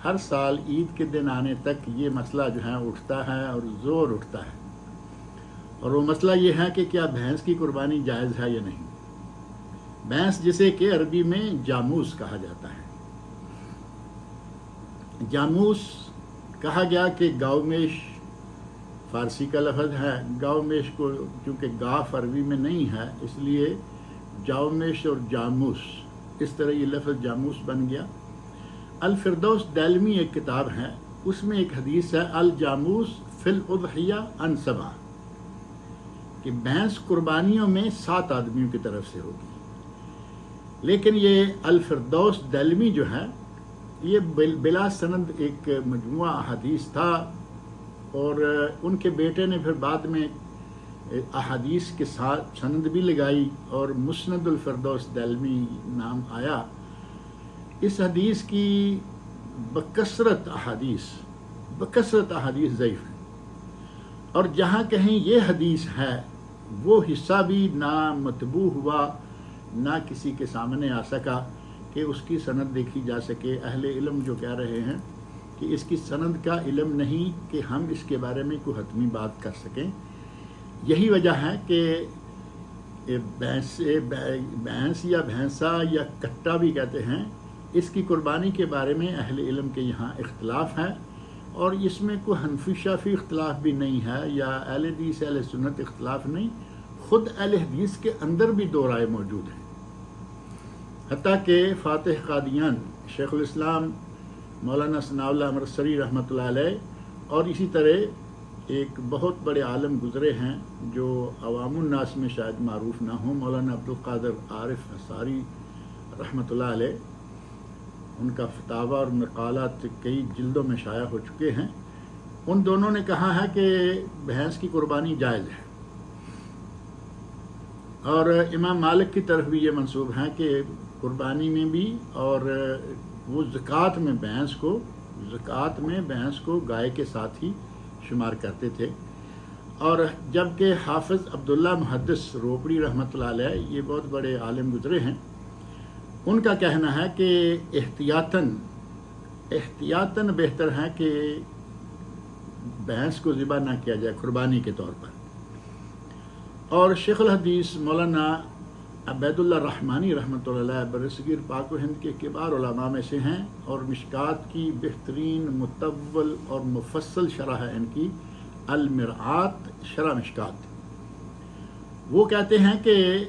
ہر سال عید کے دن آنے تک یہ مسئلہ جو ہے اٹھتا ہے اور زور اٹھتا ہے، اور وہ مسئلہ یہ ہے کہ کیا بھینس کی قربانی جائز ہے یا نہیں۔ بھینس جسے کہ عربی میں جاموس کہا جاتا ہے، جاموس کہا گیا کہ گاؤمیش فارسی کا لفظ ہے، گاؤمیش کو چونکہ گاف عربی میں نہیں ہے اس لیے جاؤمیش اور جاموس، اس طرح یہ لفظ جاموس بن گیا۔ الفردوس دہلوی ایک کتاب ہے، اس میں ایک حدیث ہے الجاموس فی الاضحیہ عن 7، کہ بھینس قربانیوں میں 7 آدمیوں کی طرف سے ہوگی، لیکن یہ الفردوس دہلوی جو ہے یہ بلا سند ایک مجموعہ احادیث تھا، اور ان کے بیٹے نے پھر بعد میں احادیث کے ساتھ سند بھی لگائی اور مسند الفردوس دہلوی نام آیا۔ اس حدیث کی بکثرت احادیث ضعیف ہیں، اور جہاں کہیں یہ حدیث ہے وہ حصہ بھی نہ مطبوع ہوا، نہ کسی کے سامنے آ سکا کہ اس کی سند دیکھی جا سکے۔ اہل علم جو کہہ رہے ہیں کہ اس کی سند کا علم نہیں کہ ہم اس کے بارے میں کوئی حتمی بات کر سکیں، یہی وجہ ہے کہ بھینس یا بھینسا یا کٹا بھی کہتے ہیں، اس کی قربانی کے بارے میں اہل علم کے یہاں اختلاف ہے، اور اس میں کوئی حنفی شافی اختلاف بھی نہیں ہے یا اہل حدیث اہل سنت اختلاف نہیں، خود اہل حدیث کے اندر بھی 2 رائے موجود ہیں۔ حتیٰ کہ فاتح قادیان شیخ الاسلام مولانا ثناء اللہ امرتسری رحمۃ اللہ علیہ، اور اسی طرح ایک بہت بڑے عالم گزرے ہیں جو عوام الناس میں شاید معروف نہ ہوں، مولانا عبدالقادر عارف انصاری رحمۃ اللہ علیہ، ان کا فتاوی اور مقالات کئی جلدوں میں شائع ہو چکے ہیں، ان دونوں نے کہا ہے کہ بھینس کی قربانی جائز ہے، اور امام مالک کی طرف بھی یہ منسوب ہے کہ قربانی میں بھی اور وہ زکوٰۃ میں بھینس کو گائے کے ساتھ ہی شمار کرتے تھے. اور جبکہ حافظ عبداللہ محدث روپڑی رحمۃ اللہ علیہ یہ بہت بڑے عالم گزرے ہیں، ان کا کہنا ہے کہ احتیاطاً بہتر ہے کہ بھینس کو ذبح نہ کیا جائے قربانی کے طور پر. اور شیخ الحدیث مولانا عبید اللہ رحمانی رحمۃ اللہ علیہ برصغیر پاک و ہند کے کبار علماء میں سے ہیں، اور مشکات کی بہترین مطول اور مفصل شرح ہے ان کی المرآت شرح مشکات. وہ کہتے ہیں کہ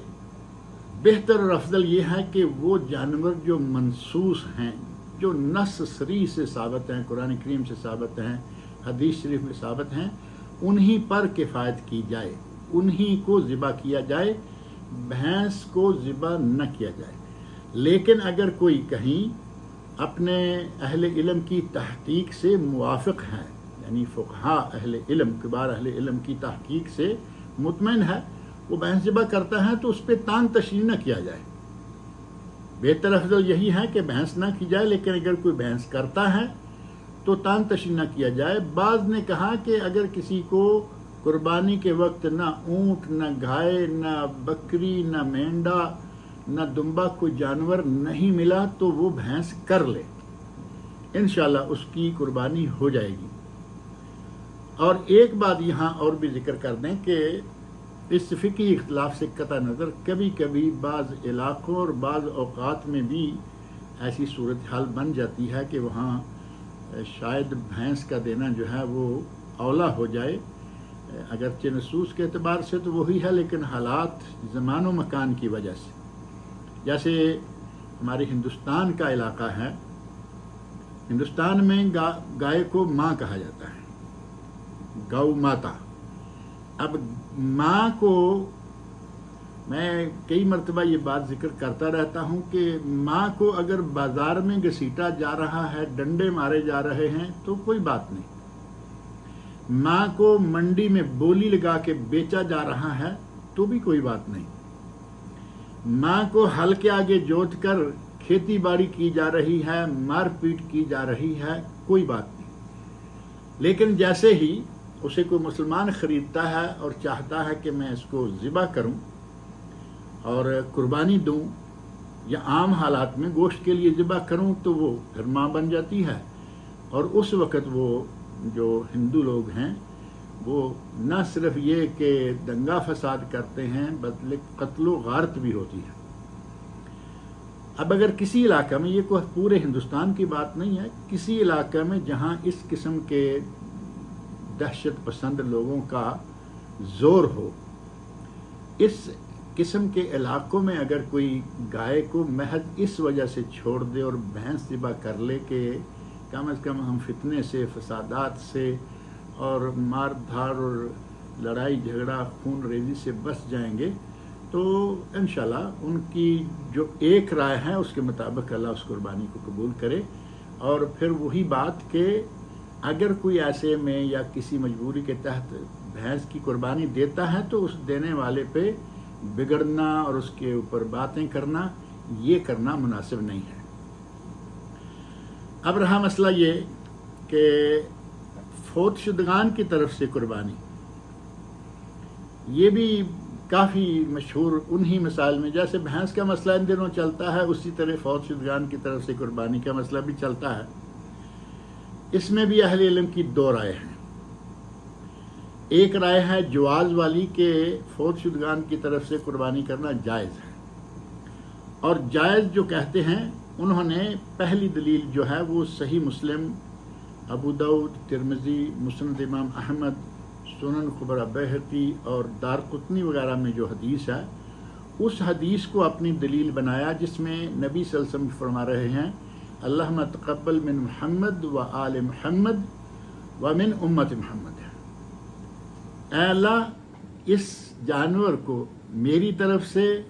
بہتر اور افضل یہ ہے کہ وہ جانور جو منصوص ہیں، جو نص صریح سے ثابت ہیں، قرآن کریم سے ثابت ہیں، حدیث شریف میں ثابت ہیں، انہی پر کفایت کی جائے، انہی کو ذبح کیا جائے، بھینس کو ذبح نہ کیا جائے. لیکن اگر کوئی کہیں اپنے اہل علم کی تحقیق سے موافق ہے، یعنی فقہا اہل علم، کبار اہل علم کی تحقیق سے مطمئن ہے، وہ بھینس ذبح کرتا ہے تو اس پہ تان تشنیع نہ کیا جائے. بہتر افضل یہی ہے کہ بھینس نہ کی جائے، لیکن اگر کوئی بھینس کرتا ہے تو تان تشنیع نہ کیا جائے. بعض نے کہا کہ اگر کسی کو قربانی کے وقت نہ اونٹ، نہ گائے، نہ بکری، نہ مینڈا، نہ دمبا کوئی جانور نہیں ملا تو وہ بھینس کر لے، انشاءاللہ اس کی قربانی ہو جائے گی. اور ایک بات یہاں اور بھی ذکر کر دیں کہ اس فقہی اختلاف سے قطع نظر کبھی کبھی بعض علاقوں اور بعض اوقات میں بھی ایسی صورتحال بن جاتی ہے کہ وہاں شاید بھینس کا دینا جو ہے وہ اولا ہو جائے. اگرچہ نصوص کے اعتبار سے تو وہی ہے، لیکن حالات زمان و مکان کی وجہ سے، جیسے ہمارے ہندوستان کا علاقہ ہے، ہندوستان میں گائے کو ماں کہا جاتا ہے، گو ماتا. اب ماں کو میں کئی مرتبہ یہ بات ذکر کرتا رہتا ہوں کہ ماں کو اگر بازار میں گھسیٹا جا رہا ہے، ڈنڈے مارے جا رہے ہیں تو کوئی بات نہیں. ماں کو منڈی میں بولی لگا کے بیچا جا رہا ہے تو بھی کوئی بات نہیں. ماں کو ہل کے آگے جوت کر کھیتی باڑی کی جا رہی ہے، مار پیٹ کی جا رہی ہے، کوئی بات نہیں. لیکن جیسے ہی اسے کوئی مسلمان خریدتا ہے اور چاہتا ہے کہ میں اس کو ذبح کروں اور قربانی دوں یا عام حالات میں گوشت کے لیے ذبح کروں، تو وہ پھر ماں بن جاتی ہے. اور اس وقت وہ جو ہندو لوگ ہیں وہ نہ صرف یہ کہ دنگا فساد کرتے ہیں بلکہ قتل و غارت بھی ہوتی ہے. اب اگر کسی علاقہ میں، یہ کوئی پورے ہندوستان کی بات نہیں ہے، کسی علاقہ میں جہاں اس قسم کے دہشت پسند لوگوں کا زور ہو، اس قسم کے علاقوں میں اگر کوئی گائے کو محض اس وجہ سے چھوڑ دے اور بھینس ذبح کر لے کہ کم از کم ہم فتنے سے، فسادات سے اور مار دھاڑ اور لڑائی جھگڑا خون ریزی سے بچ جائیں گے، تو انشاءاللہ ان کی جو ایک رائے ہے اس کے مطابق اللہ اس قربانی کو قبول کرے. اور پھر وہی بات کہ اگر کوئی ایسے میں یا کسی مجبوری کے تحت بھینس کی قربانی دیتا ہے تو اس دینے والے پہ بگڑنا اور اس کے اوپر باتیں کرنا، یہ کرنا مناسب نہیں ہے. اب رہا مسئلہ یہ کہ فوت شدگان کی طرف سے قربانی، یہ بھی کافی مشہور انہی مسائل میں، جیسے بھینس کا مسئلہ ان دنوں چلتا ہے اسی طرح فوت شدگان کی طرف سے قربانی کا مسئلہ بھی چلتا ہے. اس میں بھی اہل علم کی دو رائے ہیں. ایک رائے ہے جواز والی کہ فوت شدگان کی طرف سے قربانی کرنا جائز ہے، اور جائز جو کہتے ہیں انہوں نے پہلی دلیل جو ہے وہ صحیح مسلم، ابو داؤد، ترمذی، مسند امام احمد، سنن کبری بیہقی اور دارقطنی وغیرہ میں جو حدیث ہے، اس حدیث کو اپنی دلیل بنایا جس میں نبی صلی اللہ علیہ وسلم فرما رہے ہیں اللہم تقبل من محمد و آل محمد و من امت محمد. اے اللہ اس جانور کو میری طرف سے،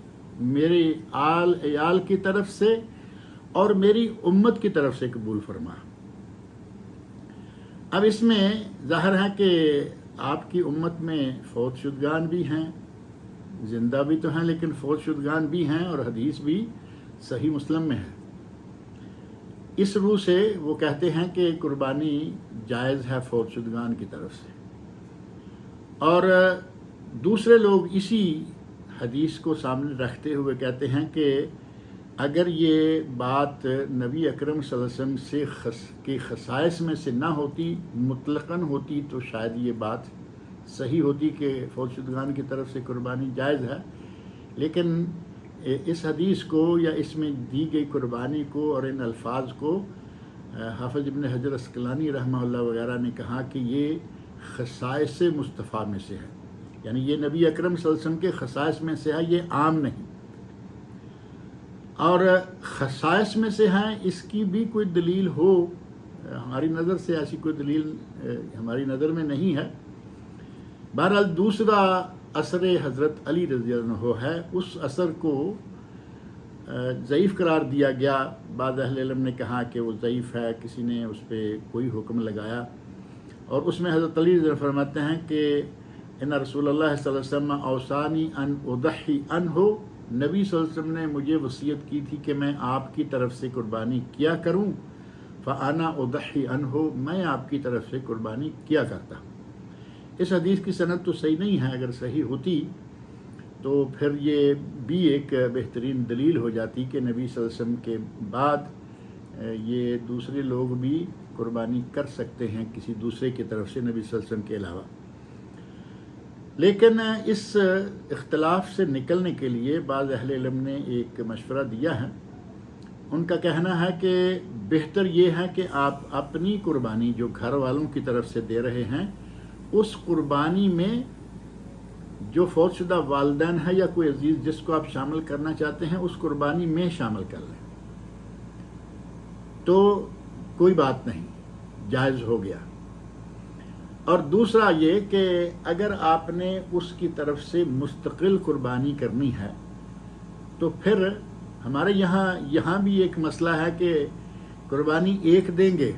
میرے عیال کی طرف سے اور میری امت کی طرف سے قبول فرما. اب اس میں ظاہر ہے کہ آپ کی امت میں فوت شدگان بھی ہیں، زندہ بھی تو ہیں لیکن فوت شدگان بھی ہیں، اور حدیث بھی صحیح مسلم میں ہے۔ اس روح سے وہ کہتے ہیں کہ قربانی جائز ہے فوت شدگان کی طرف سے، اور دوسرے لوگ اسی حدیث کو سامنے رکھتے ہوئے کہتے ہیں کہ اگر یہ بات نبی اکرم صلی اللہ علیہ وسلم کے خصائص میں سے نہ ہوتی، مطلقاً ہوتی، تو شاید یہ بات صحیح ہوتی کہ فوت شدگان کی طرف سے قربانی جائز ہے، لیکن اس حدیث کو یا اس میں دی گئی قربانی کو اور ان الفاظ کو حافظ ابن حجر عسقلانی رحمہ اللہ وغیرہ نے کہا کہ یہ خصائص مصطفیٰ میں سے ہے، یعنی یہ نبی اکرم صلی اللہ علیہ وسلم کے خصائص میں سے ہے، یہ عام نہیں، اور خصائص میں سے ہیں اس کی بھی کوئی دلیل ہو ہماری نظر سے، ایسی کوئی دلیل ہماری نظر میں نہیں ہے۔ بہرحال دوسرا اثر حضرت علی رضی اللہ عنہ ہے، اس اثر کو ضعیف قرار دیا گیا۔ بعض اہل علم نے کہا کہ وہ ضعیف ہے، کسی نے اس پہ کوئی حکم لگایا، اور اس میں حضرت علی رضی اللہ عنہ فرماتے ہیں کہ ان رسول اللہ صلی اللہ علیہ وسلم اوصانی ان اضحی عنہ، نبی صلی اللہ علیہ وسلم نے مجھے وصیت کی تھی کہ میں آپ کی طرف سے قربانی کیا کروں، فانا اضحی عنہ، میں آپ کی طرف سے قربانی کیا کرتا ہوں۔ اس حدیث کی سند تو صحیح نہیں ہے، اگر صحیح ہوتی تو پھر یہ بھی ایک بہترین دلیل ہو جاتی کہ نبی صلی اللہ علیہ وسلم کے بعد یہ دوسرے لوگ بھی قربانی کر سکتے ہیں کسی دوسرے کی طرف سے نبی صلی اللہ علیہ وسلم کے علاوہ۔ لیکن اس اختلاف سے نکلنے کے لیے بعض اہل علم نے ایک مشورہ دیا ہے۔ ان کا کہنا ہے کہ بہتر یہ ہے کہ آپ اپنی قربانی جو گھر والوں کی طرف سے دے رہے ہیں، اس قربانی میں جو فوت شدہ والدین ہے یا کوئی عزیز جس کو آپ شامل کرنا چاہتے ہیں، اس قربانی میں شامل کر لیں، تو کوئی بات نہیں، جائز ہو گیا۔ اور دوسرا یہ کہ اگر آپ نے اس کی طرف سے مستقل قربانی کرنی ہے تو پھر ہمارے یہاں بھی ایک مسئلہ ہے کہ قربانی ایک دیں گے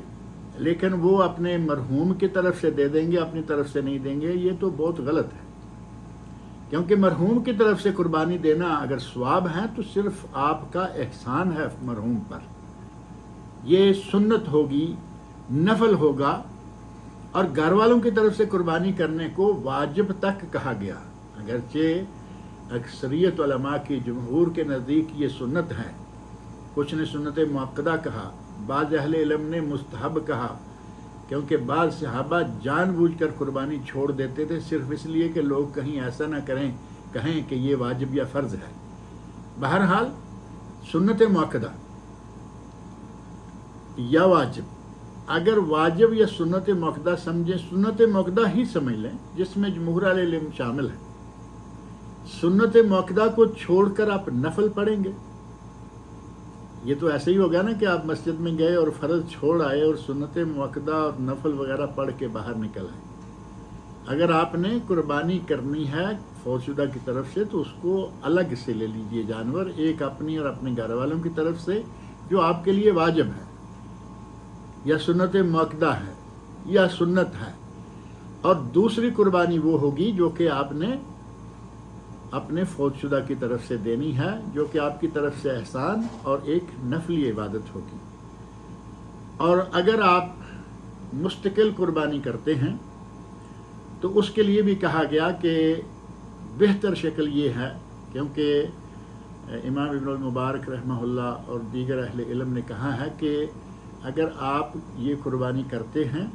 لیکن وہ اپنے مرحوم کی طرف سے دے دیں گے، اپنی طرف سے نہیں دیں گے۔ یہ تو بہت غلط ہے، کیونکہ مرحوم کی طرف سے قربانی دینا اگر ثواب ہے تو صرف آپ کا احسان ہے مرحوم پر، یہ سنت ہوگی، نفل ہوگا، اور گھر والوں کی طرف سے قربانی کرنے کو واجب تک کہا گیا، اگرچہ اکثریت علماء کی جمہور کے نزدیک یہ سنت ہے، کچھ نے سنت مؤکدہ کہا، بعض اہل علم نے مستحب کہا، کیونکہ بعض صحابہ جان بوجھ کر قربانی چھوڑ دیتے تھے صرف اس لیے کہ لوگ کہیں ایسا نہ کہیں کہ یہ واجب یا فرض ہے۔ بہرحال سنت مؤکدہ یا واجب، اگر واجب یا سنت مؤکدہ سمجھیں، سنت مؤکدہ ہی سمجھ لیں جس میں جمہور اہل علم شامل ہے۔ سنت مؤکدہ کو چھوڑ کر آپ نفل پڑھیں گے، یہ تو ایسے ہی ہوگا نا کہ آپ مسجد میں گئے اور فرض چھوڑ آئے اور سنت مؤکدہ اور نفل وغیرہ پڑھ کے باہر نکل آئے۔ اگر آپ نے قربانی کرنی ہے فوت شدہ کی طرف سے تو اس کو الگ سے لے لیجئے جانور، ایک اپنی اور اپنے گھر والوں کی طرف سے جو آپ کے لیے واجب ہے یا سنت مؤکدہ ہے یا سنت ہے، اور دوسری قربانی وہ ہوگی جو کہ آپ نے اپنے فوت شدہ کی طرف سے دینی ہے، جو کہ آپ کی طرف سے احسان اور ایک نفلی عبادت ہوگی۔ اور اگر آپ مستقل قربانی کرتے ہیں تو اس کے لیے بھی کہا گیا کہ بہتر شکل یہ ہے، کیونکہ امام ابن المبارک رحمہ اللہ اور دیگر اہل علم نے کہا ہے کہ اگر آپ یہ قربانی کرتے ہیں،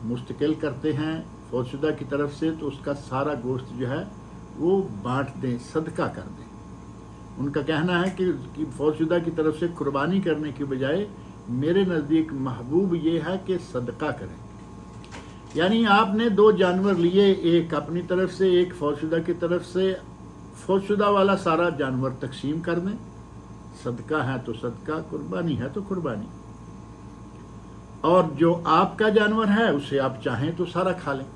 مستقل کرتے ہیں فوت شدہ کی طرف سے، تو اس کا سارا گوشت جو ہے وہ بانٹ دیں، صدقہ کر دیں۔ ان کا کہنا ہے کہ فوت شدہ کی طرف سے قربانی کرنے کی بجائے میرے نزدیک محبوب یہ ہے کہ صدقہ کریں، یعنی آپ نے دو جانور لیے، ایک اپنی طرف سے ایک فوت شدہ کی طرف سے، فوت شدہ والا سارا جانور تقسیم کر دیں، صدقہ ہے تو صدقہ، قربانی ہے تو قربانی، اور جو آپ کا جانور ہے اسے آپ چاہیں تو سارا کھا لیں،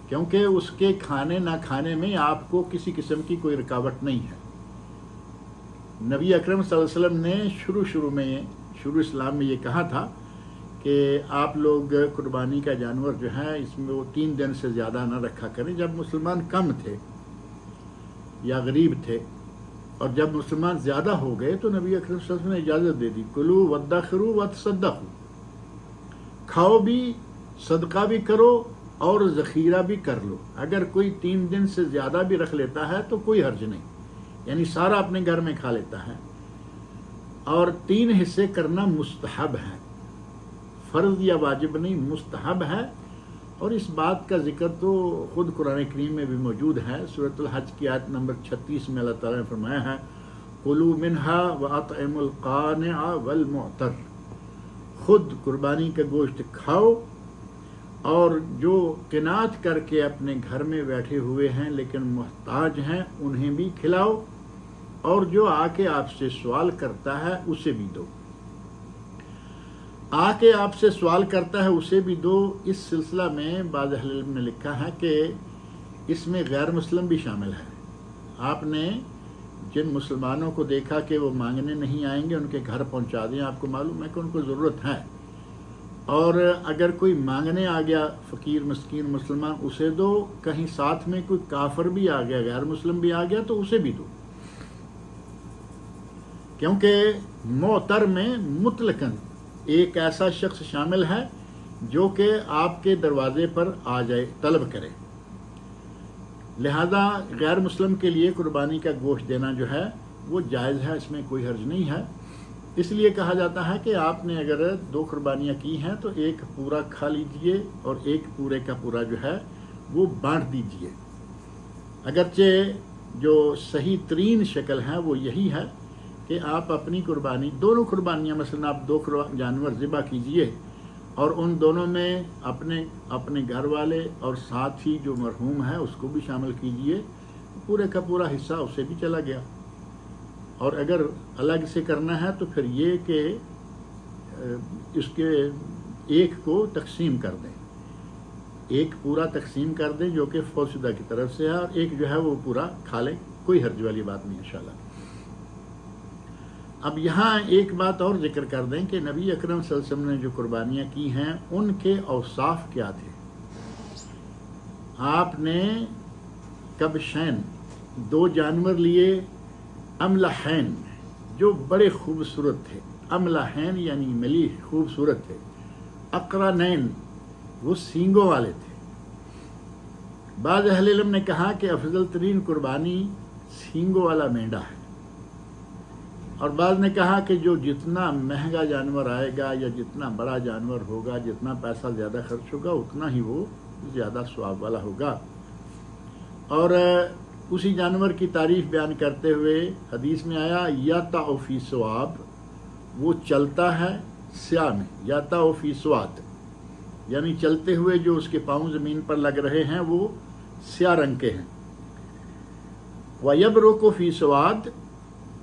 کیونکہ اس کے کھانے نہ کھانے میں آپ کو کسی قسم کی کوئی رکاوٹ نہیں ہے۔ نبی اکرم صلی اللہ علیہ وسلم نے شروع اسلام میں یہ کہا تھا کہ آپ لوگ قربانی کا جانور جو ہے اس میں وہ 3 دن سے زیادہ نہ رکھا کریں، جب مسلمان کم تھے، یا غریب تھے، اور جب مسلمان زیادہ ہو گئے تو نبی اکرم صلی اللہ علیہ وسلم نے اجازت دے دی، کلو وادخروا وتصدقوا، کھاؤ بھی، صدقہ بھی کرو اور ذخیرہ بھی کر لو۔ اگر کوئی 3 دن سے زیادہ بھی رکھ لیتا ہے تو کوئی حرج نہیں، یعنی سارا اپنے گھر میں کھا لیتا ہے۔ اور 3 حصے کرنا مستحب ہے، فرض یا واجب نہیں، مستحب ہے۔ اور اس بات کا ذکر تو خود قرآن کریم میں بھی موجود ہے۔ سورۃ الحج کی آیت نمبر 36 میں اللہ تعالیٰ نے فرمایا ہے، کلوا منہا واطعموا القانع والمعتر، خود قربانی کا گوشت کھاؤ اور جو قناعت کر کے اپنے گھر میں بیٹھے ہوئے ہیں لیکن محتاج ہیں انہیں بھی کھلاؤ، اور جو آ کے آپ سے سوال کرتا ہے اسے بھی دو۔ آ کے آپ سے سوال کرتا ہے اسے بھی دو، اس سلسلہ میں بعض اہل علم نے لکھا ہے کہ اس میں غیر مسلم بھی شامل ہے۔ آپ نے جن مسلمانوں کو دیکھا کہ وہ مانگنے نہیں آئیں گے ان کے گھر پہنچا دیں، آپ کو معلوم ہے کہ ان کو ضرورت ہے، اور اگر کوئی مانگنے آ گیا فقیر مسکین مسلمان اسے دو، کہیں ساتھ میں کوئی کافر بھی آ گیا، غیر مسلم بھی آ گیا تو اسے بھی دو، کیونکہ معتر میں مطلقاً ایک ایسا شخص شامل ہے جو کہ آپ کے دروازے پر آ جائے، طلب کرے۔ لہذا غیر مسلم کے لیے قربانی کا گوشت دینا جو ہے وہ جائز ہے، اس میں کوئی حرج نہیں ہے۔ اس لیے کہا جاتا ہے کہ آپ نے اگر 2 قربانیاں کی ہیں تو ایک پورا کھا لیجئے اور ایک پورے کا پورا جو ہے وہ بانٹ دیجئے۔ اگرچہ جو صحیح ترین شکل ہے وہ یہی ہے کہ آپ اپنی قربانی، دونوں قربانیاں، مثلا آپ 2 جانور ذبح کیجئے اور ان دونوں میں اپنے گھر والے اور ساتھ ہی جو مرحوم ہے اس کو بھی شامل کیجئے، پورے کا پورا حصہ اسے بھی چلا گیا۔ اور اگر الگ سے کرنا ہے تو پھر یہ کہ اس کے ایک کو تقسیم کر دیں، ایک پورا تقسیم کر دیں جو کہ فوت شدہ کی طرف سے ہے، اور ایک جو ہے وہ پورا کھا لیں، کوئی حرج والی بات نہیں انشاءاللہ۔ اب یہاں ایک بات اور ذکر کر دیں کہ نبی اکرم صلی اللہ علیہ وسلم نے جو قربانیاں کی ہیں ان کے اوصاف کیا تھے۔ آپ نے کبشین 2 جانور لیے، املحین جو بڑے خوبصورت تھے، املحین یعنی ملیح خوبصورت تھے، اقرنین وہ سینگوں والے تھے۔ بعض اہل علم نے کہا کہ افضل ترین قربانی سینگوں والا مینڈا ہے، اور بعض نے کہا کہ جو جتنا مہنگا جانور آئے گا یا جتنا بڑا جانور ہوگا، جتنا پیسہ زیادہ خرچ ہوگا اتنا ہی وہ زیادہ ثواب والا ہوگا۔ اور اسی جانور کی تعریف بیان کرتے ہوئے حدیث میں آیا، یطع فی ثواب، وہ چلتا ہے سیاہ میں، یطع فی سواد یعنی چلتے ہوئے جو اس کے پاؤں زمین پر لگ رہے ہیں وہ سیاہ رنگ کے ہیں۔ وَيَبْرُكُ فِي سواد،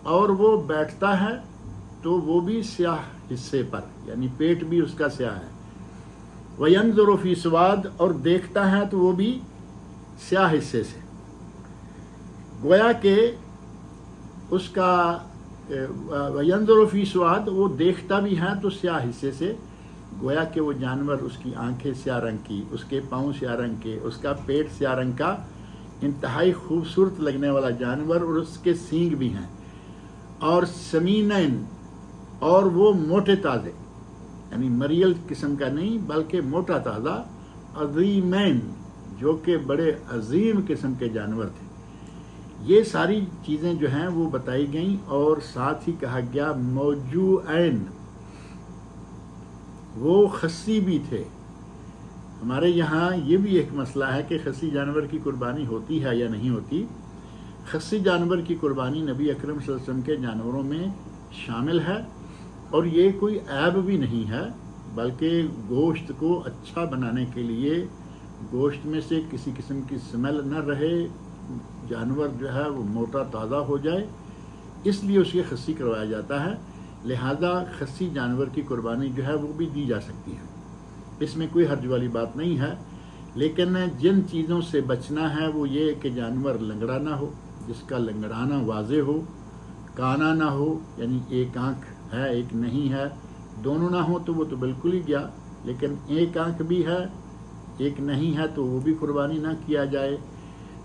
اور وہ بیٹھتا ہے تو وہ بھی سیاہ حصے پر، یعنی پیٹ بھی اس کا سیاہ ہے۔ وَيَنظُرُ فِي سواد، اور دیکھتا ہے تو وہ بھی سیاہ حصے سے، گویا کہ اس کا وَيَنظُرُ فِي سواد، وہ دیکھتا بھی ہے تو سیاہ حصے سے، گویا کہ وہ جانور، اس کی آنکھیں سیاہ رنگ کی، اس کے پاؤں سیاہ رنگ کے، اس کا پیٹ سیاہ رنگ کا، انتہائی خوبصورت لگنے والا جانور، اور اس کے سینگ بھی ہیں، اور سمینین، اور وہ موٹے تازے، یعنی مریل قسم کا نہیں بلکہ موٹا تازہ، عظیمین جو کہ بڑے عظیم قسم کے جانور تھے۔ یہ ساری چیزیں جو ہیں وہ بتائی گئیں، اور ساتھ ہی کہا گیا موجوعین، وہ خصی بھی تھے۔ ہمارے یہاں یہ بھی ایک مسئلہ ہے کہ خصی جانور کی قربانی ہوتی ہے یا نہیں ہوتی۔ خصی جانور کی قربانی نبی اکرم صلی اللہ علیہ وسلم کے جانوروں میں شامل ہے، اور یہ کوئی عیب بھی نہیں ہے، بلکہ گوشت کو اچھا بنانے کے لیے گوشت میں سے کسی قسم کی سمیل نہ رہے، جانور جو ہے وہ موٹا تازہ ہو جائے، اس لیے اس کی خصی کروایا جاتا ہے۔ لہذا خصی جانور کی قربانی جو ہے وہ بھی دی جا سکتی ہے، اس میں کوئی حرج والی بات نہیں ہے۔ لیکن جن چیزوں سے بچنا ہے وہ یہ کہ جانور لنگڑا نہ ہو، جس کا لنگڑانا واضح ہو، کانا نہ ہو، یعنی ایک آنکھ ہے ایک نہیں ہے، دونوں نہ ہوں تو وہ تو بالکل ہی گیا، لیکن ایک آنکھ بھی ہے ایک نہیں ہے تو وہ بھی قربانی نہ کیا جائے۔